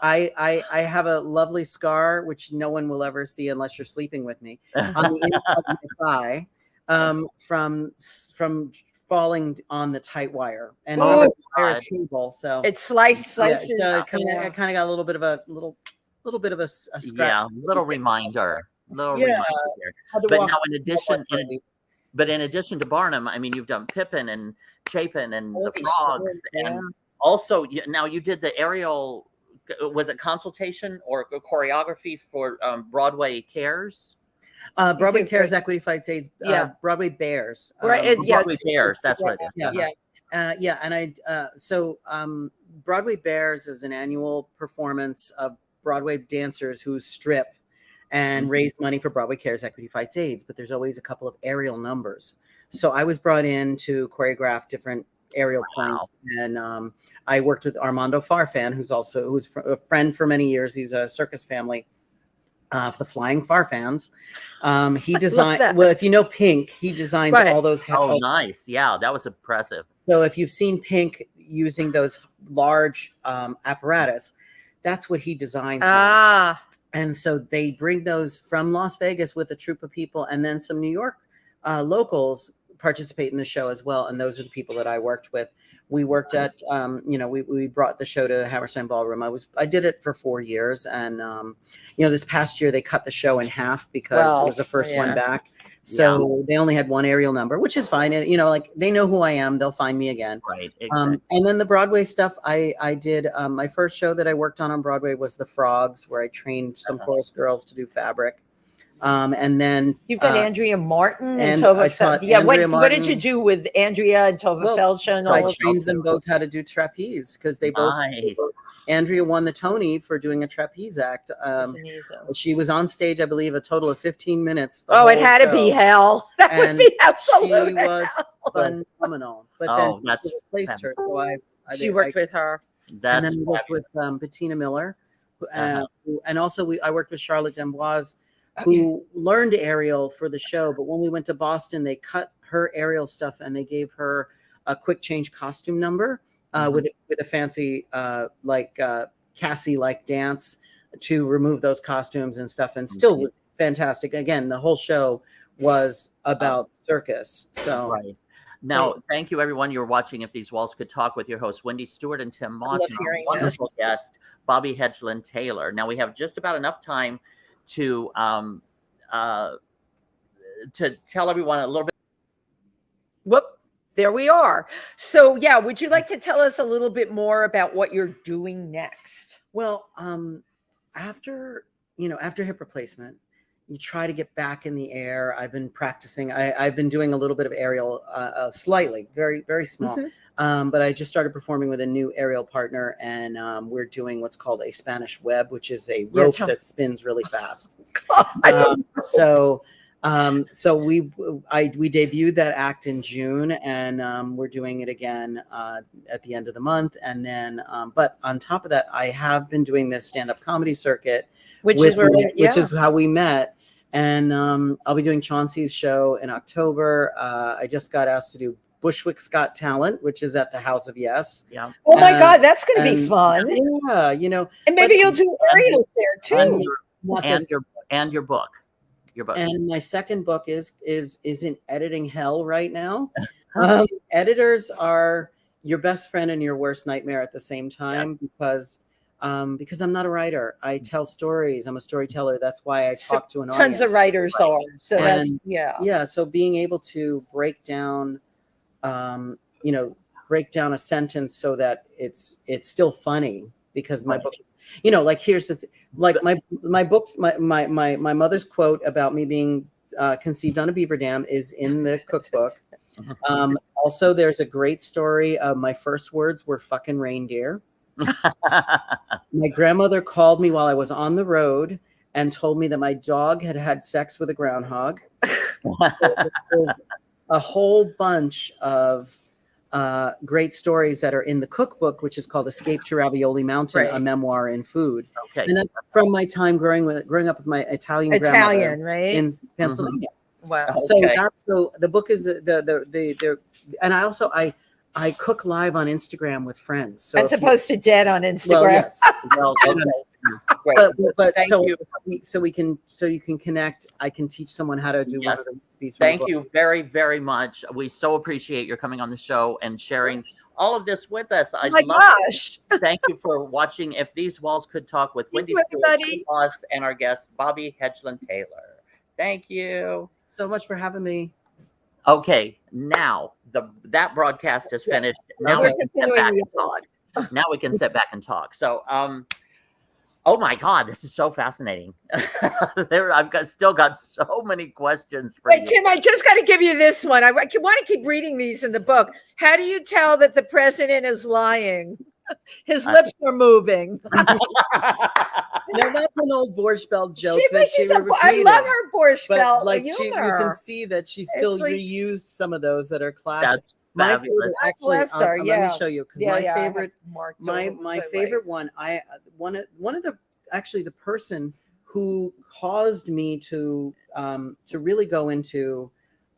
C: I have a lovely scar which no one will ever see unless you're sleeping with me on the inside of my thigh from falling on the tight wire. And remember, the wire is cable, so
B: it slices.
C: so it kind of got a little bit of a scratch.
A: Yeah, little reminder. Reminder there. But now, in addition to Barnum, I mean, you've done Pippin and Chapin and the Frogs, and also now you did the aerial. Was it consultation or choreography for Broadway Cares?
C: Broadway Cares, Equity Fights AIDS. Broadway Bares.
A: Broadway Bares. That's what it is.
C: Yeah. And Broadway Bares is an annual performance of Broadway dancers who strip and raise money for Broadway Cares, Equity Fights AIDS. But there's always a couple of aerial numbers. So I was brought in to choreograph different aerial points, and I worked with Armando Farfan, who's a friend for many years. He's a circus family. The Flying Farfans. He designed, well, if you know Pink, he designs all those.
A: Oh, nice. Yeah, that was impressive.
C: So if you've seen Pink using those large apparatus, that's what he designs. And so they bring those from Las Vegas with a troupe of people, and then some New York locals participate in the show as well. And those are the people that I worked with. We worked at, we brought the show to Hammerstein Ballroom. I did it for 4 years. And, this past year they cut the show in half because it was the first one back. So they only had one aerial number, which is fine. And, like they know who I am. They'll find me again.
A: Right. Exactly.
C: And then the Broadway stuff, I did, my first show that I worked on Broadway was The Frogs, where I trained some chorus girls to do fabric. And then
B: you've got Andrea Martin and Tovah. What did you do with Andrea and Tovah Feldshuh? And
C: I trained them both how to do trapeze because they both. Andrea won the Tony for doing a trapeze act. She was on stage, I believe, a total of 15 minutes.
B: It had to be hell. That would be absolute.
C: She was phenomenal. But then that's replaced her. So
B: she worked with her.
C: And then we worked with Patina Miller, and also I worked with Charlotte D'Amboise, who learned aerial for the show. But when we went to Boston, they cut her aerial stuff and they gave her a quick change costume number with a fancy Cassie-like dance to remove those costumes and stuff, and still was fantastic. Again, the whole show was about circus. So
A: now, thank you, everyone. You're watching If These Walls Could Talk with your hosts, Wendy Stuart and Tym Moss, and our wonderful guest, Bobby Hedglin-Taylor. Now, we have just about enough time to tell everyone a little bit.
B: There we are. So would you like to tell us a little bit more about what you're doing next?
C: Well, after hip replacement, you try to get back in the air. I've been practicing. I've been doing a little bit of aerial, slightly, very, very small. But I just started performing with a new aerial partner, and we're doing what's called a Spanish web, which is a rope that spins really fast. So we debuted that act in June, and we're doing it again at the end of the month. And then, but on top of that, I have been doing this stand-up comedy circuit, which is how we met. And I'll be doing Chauncey's show in October. I just got asked to do Bushwick's Got Talent, which is at the House of Yes.
B: Yeah. Oh my God, that's going to be fun.
C: Yeah,
B: and maybe you'll do aerials there too.
A: And your book.
C: And my second book is in editing hell right now. Editors are your best friend and your worst nightmare at the same time, because I'm not a writer. I tell stories. I'm a storyteller. That's why I talk to an audience.
B: Tons of writers are. So
C: So being able to break down a sentence so that it's still funny because my books, you know, like here's the like my books, my mother's quote about me being conceived on a beaver dam is in the cookbook. Also, there's a great story of my first words were fucking reindeer. My grandmother called me while I was on the road and told me that my dog had had sex with a groundhog. So there's a whole bunch of great stories that are in the cookbook, which is called Escape to Ravioli Mountain, a memoir in food.
A: Okay.
C: And that's from my time growing up with my Italian grandmother
B: right?
C: in Pennsylvania.
B: Wow.
C: So that's the book is the and I also I cook live on Instagram with friends. So
B: as opposed to dead on Instagram.
C: Well, yes.
A: Well,
C: but
A: Thank
C: so
A: you.
C: so you can connect. I can teach someone how to do one of the recipes.
A: Thank you very, very much. We so appreciate your coming on the show and sharing all of this with us.
B: Oh my gosh.
A: Thank you for watching If These Walls Could Talk with Wendy Stuart Tym Moss and our guest, Bobby Hedglin-Taylor. Thank you
C: so much for having me.
A: Okay, now that broadcast is finished. Now we can sit back and talk. Now we can sit back and talk. So, oh my God, this is so fascinating. I've still got so many questions for you.
B: Tim, I just got to give you this one. I want to keep reading these in the book. How do you tell that the president is lying? His lips are moving.
C: No, that's an old Borscht Belt joke.
B: I love her Borscht Belt
C: like
B: humor.
C: You can see that she still reused some of those that are classic.
A: That's fabulous.
C: Actually, let me show you because my favorite, my favorite one. One of the person who caused me to really go into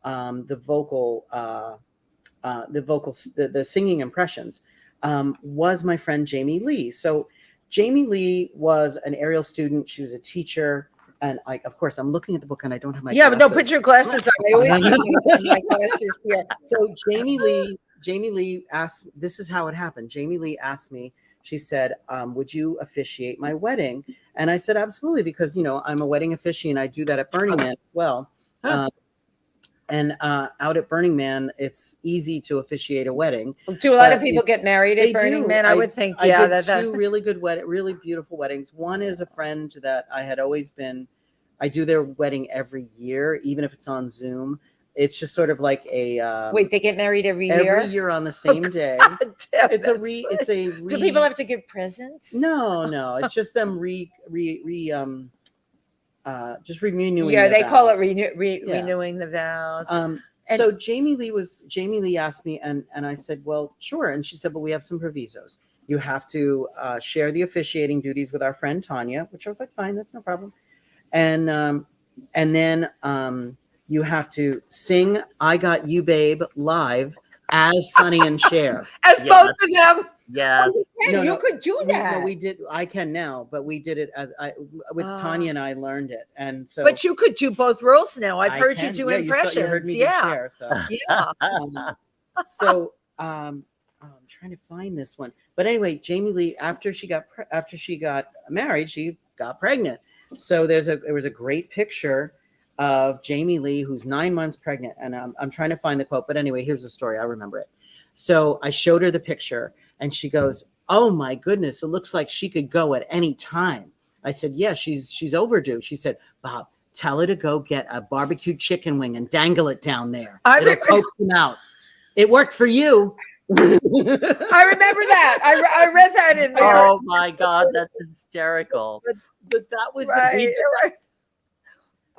C: the singing impressions was my friend Jamie Lee. So Jamie Lee was an aerial student. She was a teacher. And of course, I'm looking at the book and I don't have my glasses.
B: But no, put your glasses on. I always have my glasses here.
C: So Jamie Lee asked, this is how it happened. Jamie Lee asked me, she said, would you officiate my wedding? And I said, absolutely, because, you know, I'm a wedding officiant. I do that at Burning Man as well. And out at Burning Man, it's easy to officiate a wedding.
B: Do a lot of people get married at Burning Man? I would think,
C: I did two really good really beautiful weddings. One is a friend that I had always been, I do their wedding every year, even if it's on Zoom. It's just sort of like a
B: wait, they get married every year?
C: Every year on the same day.
B: Do people have to give presents?
C: No. It's just them just renewing.
B: Yeah, they
C: vows.
B: call it renewing the vows.
C: So Jamie Lee asked me, and I said, well, sure. And she said, but we have some provisos. You have to share the officiating duties with our friend Tanya, which I was like, fine, that's no problem. And then you have to sing "I Got You, Babe" live as Sonny and Cher.
B: As both of them.
A: Yes.
B: So you could do that.
C: No, we did. I can now, but we did it with Tanya and I learned it. And so,
B: but you could do both roles now. I've heard you do impressions.
C: You heard me do Cher, so so I'm trying to find this one. But anyway, Jamie Lee, after she got married, she got pregnant. So there was a great picture of Jamie Lee, who's 9 months pregnant. And I'm trying to find the quote. But anyway, here's the story. I remember it. So I showed her the picture and she goes, oh my goodness, it looks like she could go at any time. I said, yeah, she's overdue. She said, Bob, tell her to go get a barbecued chicken wing and dangle it down there. It'll coax him out. It worked for you.
B: I remember that. I read that in there.
A: Oh my God, that's hysterical.
C: But that was
B: right.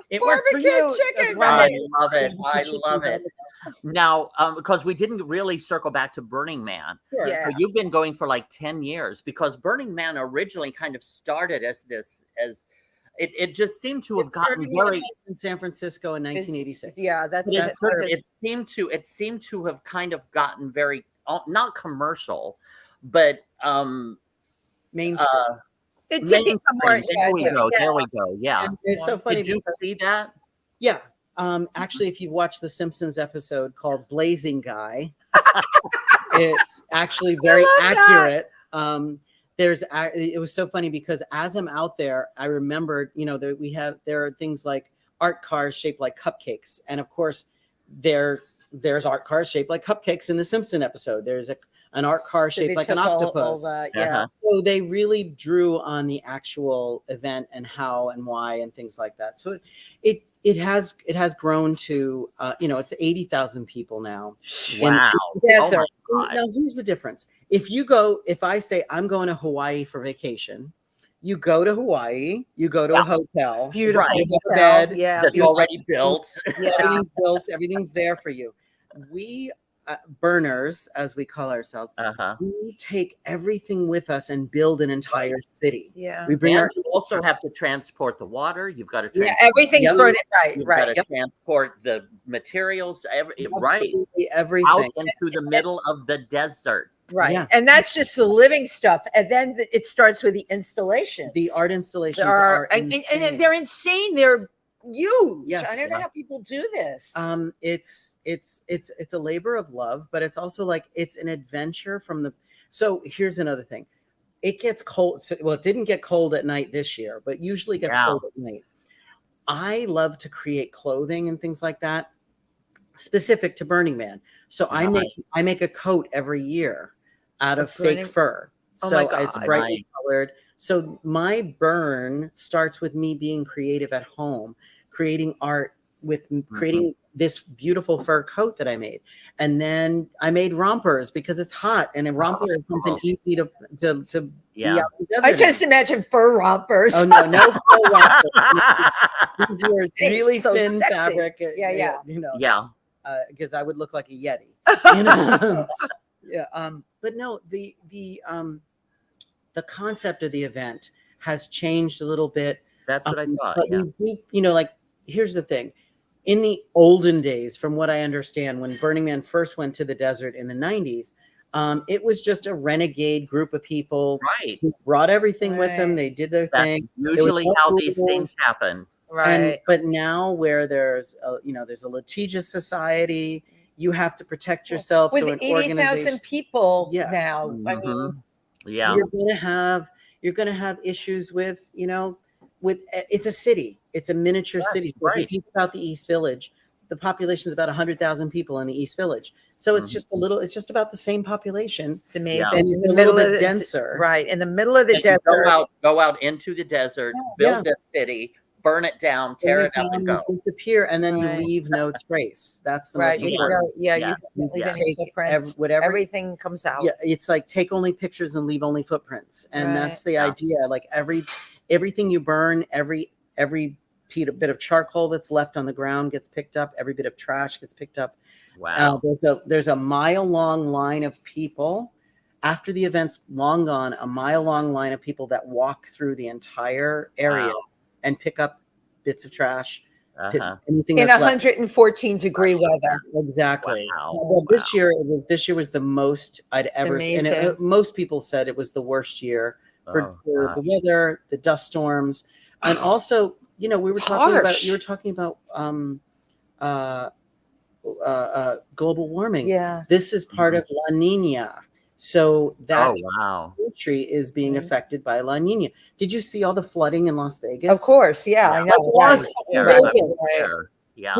C: It worked for you.
B: Chicken.
A: I love it. I love it. Now, because we didn't really circle back to Burning Man.
C: Sure.
B: Yeah.
A: So you've been going for like 10 years because Burning Man originally kind of started as it just seemed to have gotten very
C: in San Francisco in 1986.
B: Yeah,
A: it seemed to have kind of gotten very not commercial, but
C: mainstream.
B: It did become more.
A: There we go. Yeah.
C: And it's so funny.
A: Did you see that?
C: Yeah. Actually, if you watch the Simpsons episode called Blazing Guy, it's actually very accurate. It was so funny because as I'm out there, I remembered, there are things like art cars shaped like cupcakes. And of course, there's art cars shaped like cupcakes in the Simpson episode. There's an art car
B: So
C: shaped
B: they
C: like an
B: took all
C: octopus.
B: that,
C: So they really drew on the actual event and how and why and things like that. So it has grown to it's 80,000 people now.
A: Wow.
B: Yes,
A: Oh my God.
C: Now here's the difference. If I say I'm going to Hawaii for vacation, you go to Hawaii, you go to a hotel,
B: beautiful
A: Right.
C: you have a
B: hotel,
C: bed,
B: yeah,
A: That's
B: beautiful.
A: already built.
B: Yeah.
C: everything's built, everything's there for you. We burners, as we call ourselves, we take everything with us and build an entire city.
B: Yeah.
C: We bring
A: And you also have to transport the water. You've got to transport
B: everything's burning.
A: You've got to transport the materials,
C: absolutely
A: out
C: everything
A: into the middle of the desert.
B: Right.
C: Yeah.
B: And that's just the living stuff. And then it starts with the installations.
C: The art installations
B: and
C: insane.
B: they're insane. They're huge.
C: Yes.
B: I don't know how people do this.
C: It's a labor of love, but it's also like it's an adventure from the. So here's another thing. It gets cold. Well, it didn't get cold at night this year, but usually it gets cold at night. I love to create clothing and things like that specific to Burning Man. So I make a coat every year out of fake fur. So it's brightly colored. So my burn starts with me being creative at home, creating art with creating this beautiful fur coat that I made. And then I made rompers because it's hot, and a romper is something easy to be out in the desert.
B: I just imagine fur rompers.
C: Oh no, no fur rompers. These were really thin
B: sexy.
C: fabric. Because I would look like a Yeti. But no, the concept of the event has changed a little bit.
A: That's what I thought.
C: But here's the thing. In the olden days, from what I understand, when Burning Man first went to the desert in the 90s, it was just a renegade group of people who brought everything with them. They did their thing.
A: Usually how these things happen.
B: Right.
C: But now where there's a litigious society, you have to protect yourself.
B: With
C: so an
B: 80,000 people now. I mean,
C: you're gonna have issues with it's a city. It's a miniature city. So if you think about the East Village, the population is about 100,000 people in the East Village. So it's just it's just about the same population.
B: It's amazing.
C: And it's a little bit denser.
B: Right. In the middle of the desert.
A: Go out into the desert, build a city, burn it down, tear it up, and go.
C: Disappear, and then you leave no trace. That's the most important.
B: You take everything comes out.
C: Yeah, it's like take only pictures and leave only footprints, and that's the idea. Like everything you burn, every bit of charcoal that's left on the ground gets picked up. Every bit of trash gets picked up.
A: Wow.
C: There's a mile-long line of people after the event's long gone. A mile-long line of people that walk through the entire area and pick up bits of trash. Anything
B: in 114-degree weather.
C: Exactly.
A: Wow.
C: Well, this year was the most I'd ever seen. And most people said it was the worst year for the weather, the dust storms, and also, you were talking about global warming.
B: Yeah.
C: This is part of La Nina. So that country is being
B: Mm-hmm.
C: affected by La Nina. Did you see all the flooding in Las Vegas?
B: Of course, I know.
C: Las Vegas.
A: Yeah.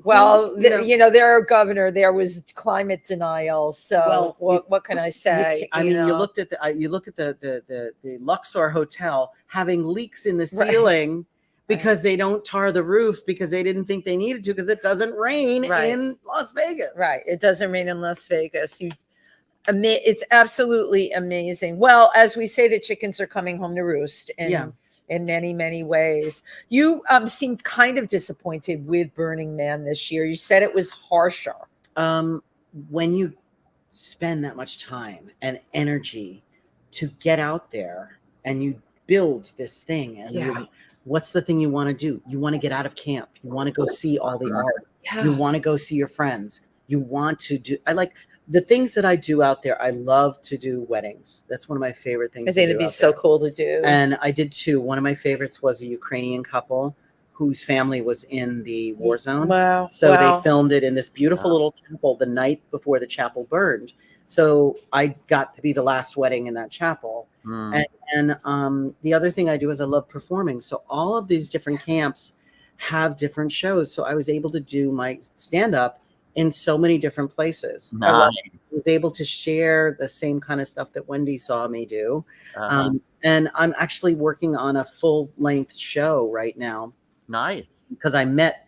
C: Well,
B: their governor there was climate denial. So what can I say?
C: You looked at the Luxor Hotel having leaks in the ceiling because they don't tar the roof because they didn't think they needed to because it doesn't rain in Las Vegas. Right.
B: It doesn't rain in Las Vegas. It's absolutely amazing. Well, as we say, the chickens are coming home to roost in many, many ways. You seemed kind of disappointed with Burning Man this year. You said it was harsher.
C: When you spend that much time and energy to get out there and you build this thing and what's the thing you want to do? You want to get out of camp. You want to go see all the art. You want to go see your friends. You want to do the things that I do out there. I love to do weddings. That's one of my favorite things.
B: I think it'd be so cool to do.
C: And I did too. One of my favorites was a Ukrainian couple whose family was in the war zone.
B: Wow.
C: So they filmed it in this beautiful little chapel the night before the chapel burned. So I got to be the last wedding in that chapel. And the other thing I do is I love performing. So all of these different camps have different shows. So I was able to do my stand-up in so many different places.
A: Nice.
C: I was able to share the same kind of stuff that Wendy saw me do. And I'm actually working on a full-length show right now.
A: Nice.
C: Because I met,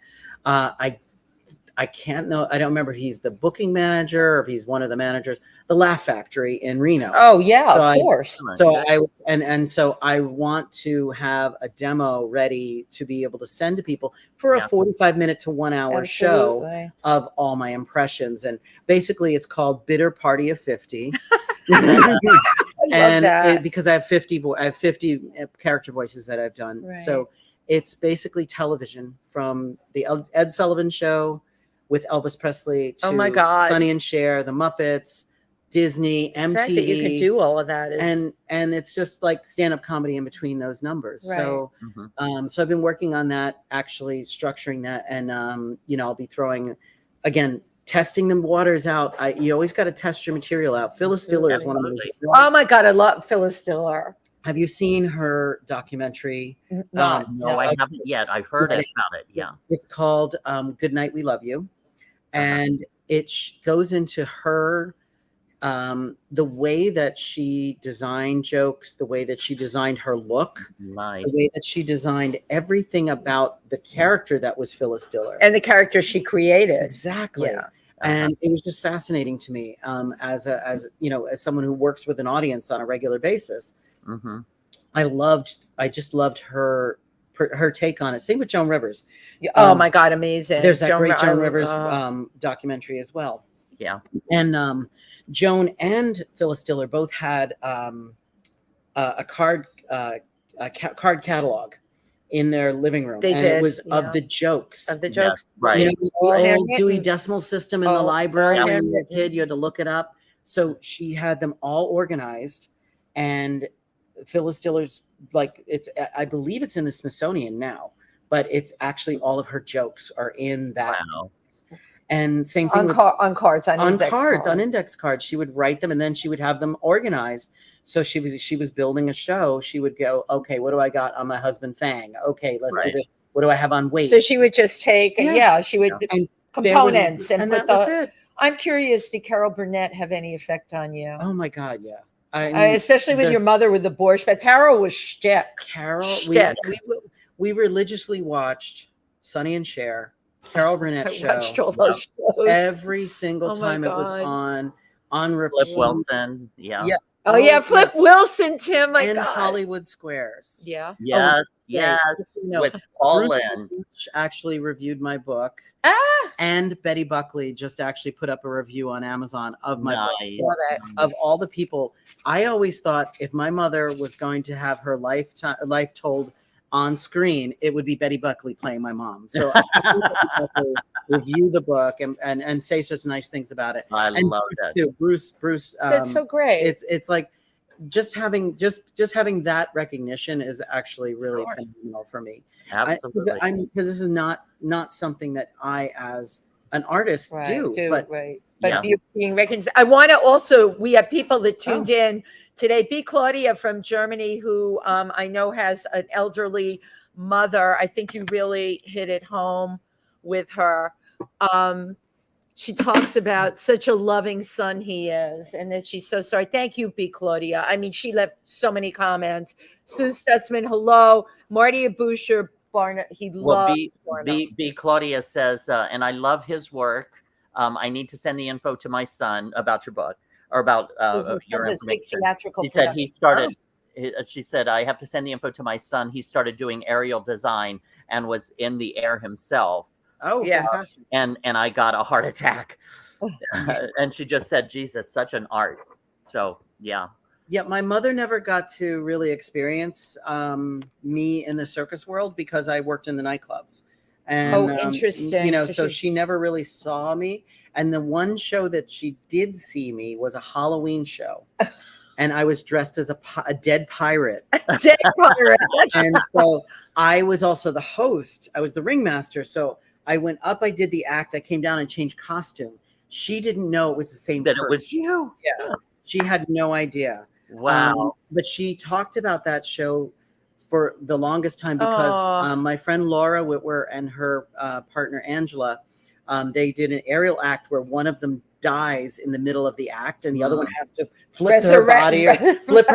C: I can't know, I don't remember if he's the booking manager or if he's one of the managers, the Laugh Factory in Reno.
B: Oh yeah, of course.
C: So I want to have a demo ready to be able to send to people for a 45-minute to 1 hour show of all my impressions. And basically it's called Bitter Party of 50. Because I have 50 character voices that I've done. Right. So it's basically television, from the Ed Sullivan Show with Elvis Presley to Sonny and Cher, the Muppets, Disney, MTV.
B: The fact that you can do all of that is...
C: and it's just like stand-up comedy in between those numbers. Right. So so I've been working on that, actually structuring that, and you know, I'll be throwing, again, testing the waters out. You always got to test your material out. Phyllis Diller is one of my...
B: Oh my God, I love Phyllis Diller.
C: Have you seen her documentary?
A: No, I haven't yet. I've heard about it. Yeah. It's
C: called Good Night, We Love You. And it goes into her, the way that she designed jokes, the way that she designed her look, the way that she designed everything about the character that was Phyllis Diller.
B: And the character she created.
C: Exactly. Yeah. And it was just fascinating to me as you know, as someone who works with an audience on a regular basis. I just loved her take on it. Same with Joan Rivers.
B: Oh my God, amazing.
C: There's that great Joan Rivers documentary as well.
A: Yeah.
C: And Joan and Phyllis Diller both had a card catalog in their living room. It was of the jokes.
B: Of the jokes.
A: Yes, right.
C: You know, the old Dewey Decimal System in the library when you were a kid, you had to look it up. So she had them all organized, and Phyllis Diller's, like, I believe it's in the Smithsonian now, but it's actually all of her jokes are in that.
A: Wow.
C: And same thing on index cards. She would write them, and then she would have them organized. So she was building a show. She would go, okay, what do I got on my husband Fang? Okay, let's do this. What do I have on weight?
B: So she would just take, she would components and put
C: that was it.
B: I'm curious, did Carol Burnett have any effect on you?
C: Oh my God, yeah.
B: Especially with your mother with the borscht, but Carol was shtick.
C: We religiously watched Sonny and Cher, Carol Burnett show.
B: Watched all those shows.
C: Every single time it was on repeat.
A: Flip Wilson, yeah.
B: Oh yeah, Flip Wilson, Tim. My God.
C: Hollywood Squares.
B: Yeah.
A: Yes. With Paul Lynn.
C: Actually reviewed my book. And Betty Buckley just actually put up a review on Amazon of my book. Of all the people, I always thought if my mother was going to have her life told on screen, it would be Betty Buckley playing my mom. So I review the book and say such nice things about it.
A: I love that too.
C: Bruce.
B: That's so great.
C: It's like just having that recognition is actually really phenomenal for me.
A: Absolutely.
C: Because this is not something that I as an artist do.
B: But you're being recognized. I want to also, we have people that tuned in today. B. Claudia from Germany, who I know has an elderly mother. I think you really hit it home with her. She talks about such a loving son he is, and that she's so sorry. Thank you, B. Claudia. I mean, she left so many comments. Sue Stutzman, hello. Marty Abusher, Barnum. He loves
A: B. Claudia says, and I love his work. I need to send the info to my son about your book, or about your information. He said he started. She said, I have to send the info to my son. He started doing aerial design and was in the air himself.
C: Oh, yeah. Fantastic.
A: And I got a heart attack. And she just said, Jesus, such an art. So, yeah.
C: Yeah, my mother never got to really experience me in the circus world because I worked in the nightclubs. And,
B: interesting.
C: You know, so she never really saw me. And the one show that she did see me was a Halloween show. And I was dressed as a dead pirate.
B: A dead pirate.
C: And so I was also the host. I was the ringmaster. So I went up, I did the act, I came down and changed costume. She didn't know it was the same person.
A: That it was you?
C: Yeah. She had no idea.
A: Wow.
C: But she talked about that show for the longest time because my friend Laura Whitwer and her partner Angela They did an aerial act where one of them dies in the middle of the act, and the other one has to flip her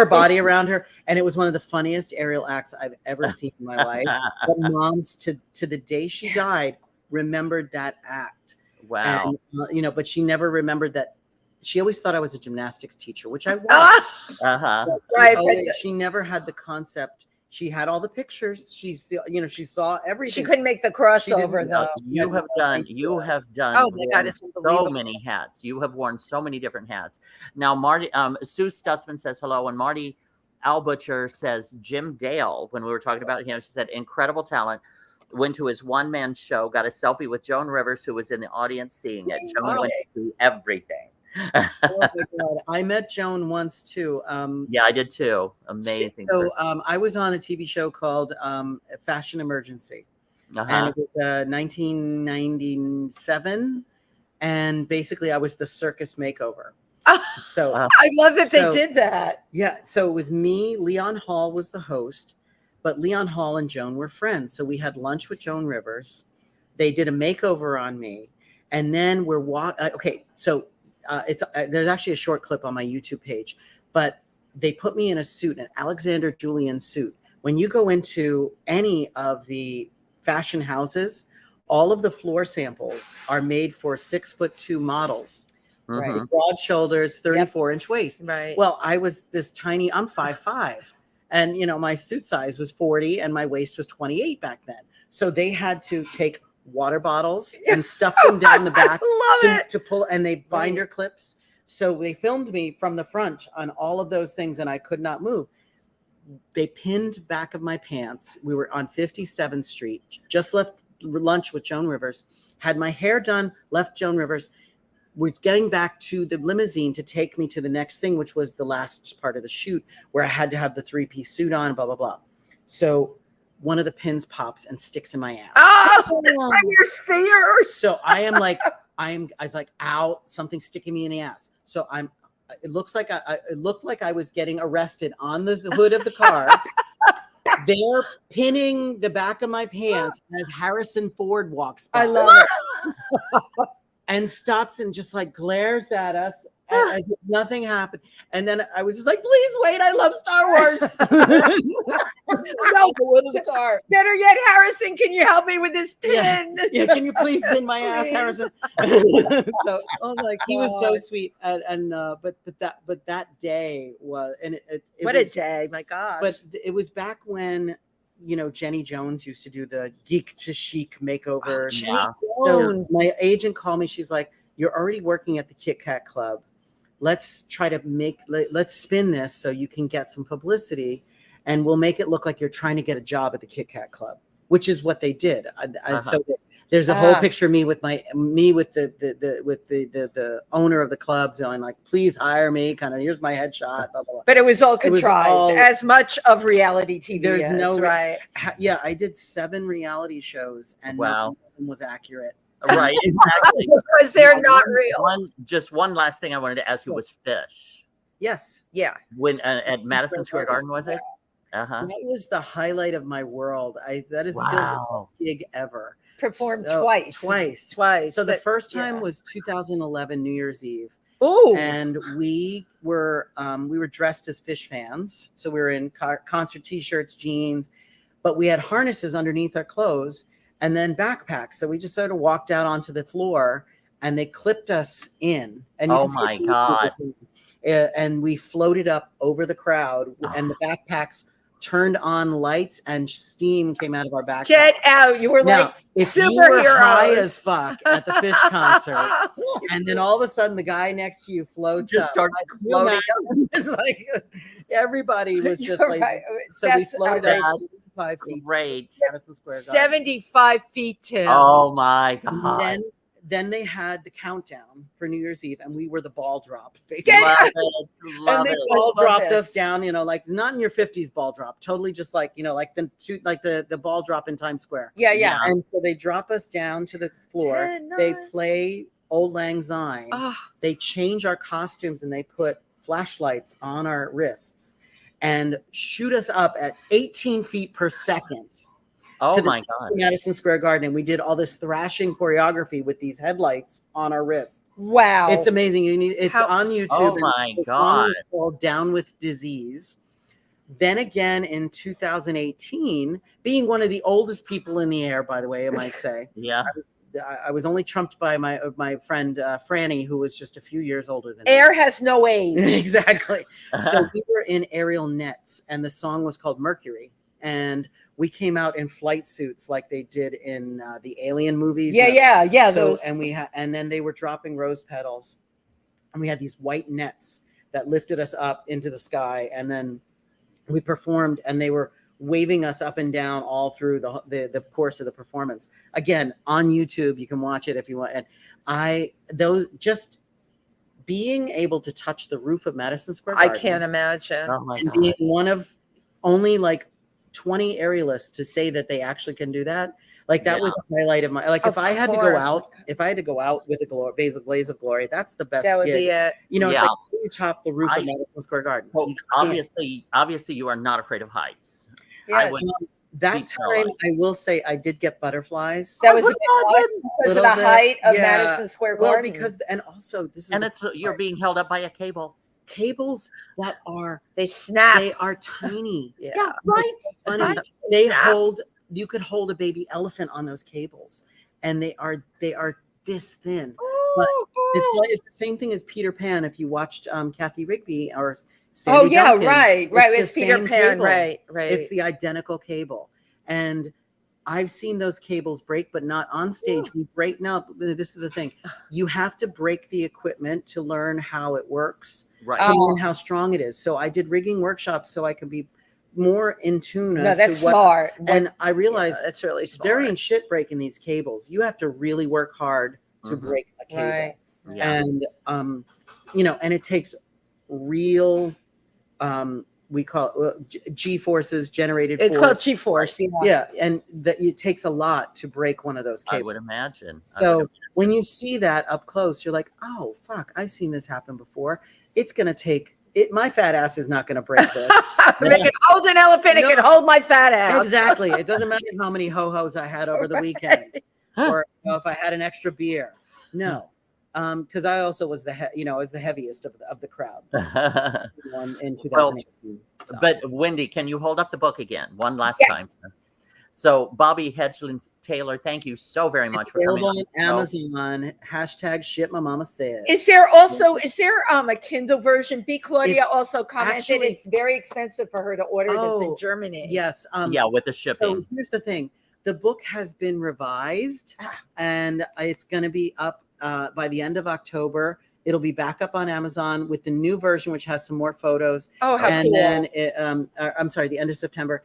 C: body around her. And it was one of the funniest aerial acts I've ever seen in my life. But moms to the day she died remembered that act.
A: Wow.
C: And, but she never remembered that. She always thought I was a gymnastics teacher, which I was.
B: Right.
C: She never had the concept. She had all the pictures. She saw everything.
B: She couldn't make the crossover though.
A: You have done.
B: Oh my God, it's
A: so many hats. You have worn so many different hats. Now, Marty, Sue Stutzman says hello, and Marty Albutcher says Jim Dale. When we were talking about him, she said incredible talent. Went to his one-man show, got a selfie with Joan Rivers, who was in the audience seeing it. Joan went to everything.
C: Oh my God. I met Joan once too.
A: Yeah, I did too. Amazing.
C: So I was on a TV show called Fashion Emergency, and it was 1997, and basically I was the circus makeover. So
B: I love that they did that.
C: Yeah, so it was me. Leon Hall was the host, but Leon Hall and Joan were friends. So we had lunch with Joan Rivers. They did a makeover on me, and then we're okay. So. There's actually a short clip on my YouTube page, but they put me in a suit, an Alexander Julian suit. When you go into any of the fashion houses, all of the floor samples are made for 6'2" models, right? Broad shoulders, 34-inch waist.
B: Right.
C: Well, I was this tiny. I'm 5'5", and my suit size was 40, and my waist was 28 back then. So they had to take water bottles and stuff them down the back to pull, and they binder clips. So they filmed me from the front on all of those things, and I could not move. They pinned back of my pants. We were on 57th Street, just left lunch with Joan Rivers, had my hair done, left Joan Rivers. We're getting back to the limousine to take me to the next thing, which was the last part of the shoot, where I had to have the 3-piece suit on, blah, blah, blah. So one of the pins pops and sticks in my ass.
B: Oh, from your spear.
C: So I was like, ow, something sticking me in the ass. So it looked like I was getting arrested on the hood of the car. They're pinning the back of my pants as Harrison Ford walks by.
B: I love it.
C: And stops and just like glares at us as if nothing happened. And then I was just like, please wait, I love Star Wars. No, the wood of the car.
B: Better yet, Harrison, can you help me with this pin?
C: Yeah, can you please pin my ass, Harrison? So,
B: oh my God.
C: He was so sweet. But that day was, and it
B: what
C: was,
B: a day, my gosh.
C: But it was back when, Jenny Jones used to do the geek to chic makeover. So my agent called me. She's like, you're already working at the Kit Kat Club. Let's try to let's spin this so you can get some publicity, and we'll make it look like you're trying to get a job at the Kit Kat Club, which is what they did. So there's a whole picture of me with the owner of the club going like, please hire me. Kind of, here's my headshot. Blah, blah, blah.
B: But it was all contrived, as much of reality TV.
C: There's
B: right.
C: Yeah, I did 7 reality shows, and none of them was accurate.
A: Right, exactly.
B: Because they're not real.
A: One last thing I wanted to ask you was Fish.
C: Yes.
B: Yeah.
A: When at Madison Square Garden, was it?
C: That was the highlight of my world. That is still the best gig ever.
B: Performed twice.
C: So the first time was 2011 New Year's Eve.
B: Oh.
C: And we were dressed as Fish fans. So we were in concert t-shirts, jeans, but we had harnesses underneath our clothes. And then backpacks. So we just sort of walked out onto the floor, and they clipped us in. And
A: oh my God.
C: And we floated up over the crowd, and the backpacks turned on lights, and steam came out of our backpacks.
B: Get out. You were like
C: if
B: superheroes.
C: You were high as fuck at the Fish concert, and then all of a sudden the guy next to you floats
A: just
C: up.
A: Starts floating.
C: It's like everybody was just
B: You're
C: like,
B: right.
C: so
B: That's
C: we floated
B: outrageous.
C: 75 feet.
A: Great.
B: 75 feet, Tim.
A: Oh my God.
C: Then they had the countdown for New Year's Eve, and we were the ball drop, basically.
A: Love
C: they ball dropped us down, like not in your 50s ball drop, totally just like, like the ball drop in Times Square.
B: Yeah.
C: And so they drop us down to the floor.
B: 10, 9.
C: They play Old Lang Syne. They change our costumes, and they put flashlights on our wrists and shoot us up at 18 feet per second.
A: Oh my God.
C: Madison Square Garden, and we did all this thrashing choreography with these headlights on our wrists.
B: Wow.
C: It's amazing. It's on YouTube.
A: Oh my God.
C: It's called Down with Disease. Then again in 2018, being one of the oldest people in the air, by the way, I might say.
A: Yeah.
C: I was only trumped by my friend Franny, who was just a few years older than
B: Air
C: me.
B: has no age.
C: Exactly. So we were in aerial nets, and the song was called Mercury. And we came out in flight suits like they did in the Alien movies.
B: Yeah.
C: So and then they were dropping rose petals, and we had these white nets that lifted us up into the sky, and then we performed, and they were waving us up and down all through the course of the performance. Again, on YouTube, you can watch it if you want. And just being able to touch the roof of Madison Square Garden.
B: I can't imagine.
A: Oh my
C: And
A: God.
C: being one of only like 20 aerialists to say that they actually can do that. Like that was a highlight of my, like if I had to go out with a blaze of glory, that's the best.
B: That would
C: gig.
B: be it.
C: You know, it's like you top the roof of Madison Square Garden.
A: So obviously you are not afraid of heights.
B: Yes.
C: That time, I will say, I did get butterflies.
B: That was because of the height of Madison Square Garden.
C: Well, because and also this is
A: you're being held up by a cable.
C: Cables that
B: they snap.
C: They are tiny.
A: Yeah, right.
C: Funny.
A: Right.
C: They hold. You could hold a baby elephant on those cables, and they are this thin. But it's the same thing as Peter Pan. If you watched Kathy Rigby or Sandy Duncan,
B: right. It's Peter Pan,
C: cable.
B: right.
C: It's the identical cable, and I've seen those cables break, but not on stage. We break. Now, this is the thing: you have to break the equipment to learn how it works, to learn how strong it is. So I did rigging workshops so I could be more in tune as to what.
B: Smart.
C: And I realized
B: that's really smart.
C: They're in shit breaking these cables. You have to really work hard to break a cable,
B: right.
C: and and it takes real. We call it G-forces, generated force.
B: It's called G-force.
C: Yeah, and that it takes a lot to break one of those cables.
A: I would imagine.
C: So when you see that up close, you're like, oh, fuck, I've seen this happen before. It's going to take it. My fat ass is not going to break this.
B: It can hold an elephant. It can hold my fat ass.
C: Exactly. It doesn't matter how many ho-hos I had over the weekend or if I had an extra beer. No. Because I also was the heaviest of the crowd in 2018.
A: But Wendy, can you hold up the book again one last time? So Bobby Hedglin-Taylor, thank you so very much for coming on
C: Amazon. #shit my mama said.
B: Is there a Kindle version? B. Claudia also commented it's very expensive for her to order this in Germany.
C: Yes.
A: With the shipping.
C: So here's the thing: the book has been revised, and it's going to be up by the end of October. It'll be back up on Amazon with the new version, which has some more photos.
B: Oh, how cool.
C: Then the end of September,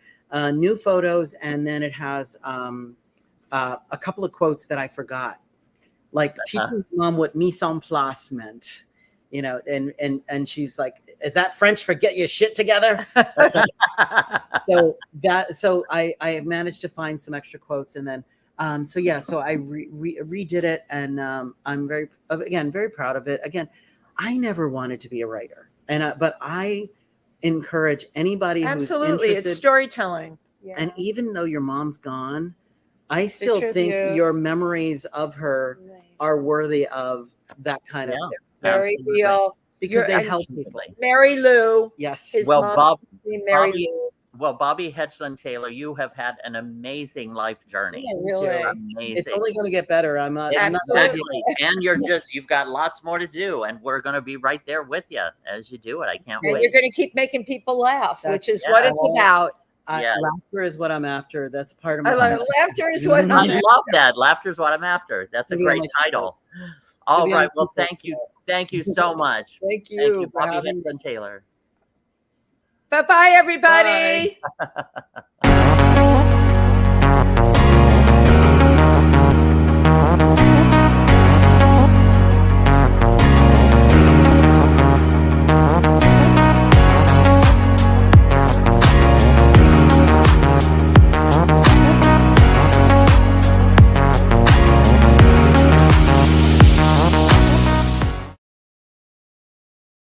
C: new photos. And then it has a couple of quotes that I forgot, like teaching mom what mise en place meant, and she's like, is that French for get your shit together? So I managed to find some extra quotes, and then so I redid it, and I'm very proud of it. Again, I never wanted to be a writer, but I encourage anybody who's interested.
B: It's storytelling. Yeah.
C: And even though your mom's gone, I still think your memories of her are worthy of that kind of
B: very real,
C: because they help people.
B: Mary Lou,
C: yes.
A: Bobby Hedglin-Taylor, you have had an amazing life journey.
B: Yeah, really.
A: Amazing.
C: It's only going to get better. I'm not
A: exactly. And you've got lots more to do, and we're going to be right there with you as you do it. I can't wait.
B: And you're going to keep making people laugh, which is what it's about.
C: Laughter is what I'm after. That's part of my
B: life. Laughter is what I'm after.
A: I love that. Laughter is what I'm after. That's a great title. All right. Well, thank you. Thank you so much.
C: Thank you
A: Bobby Hedglin-Taylor.
B: Bye-bye, everybody.
C: Bye.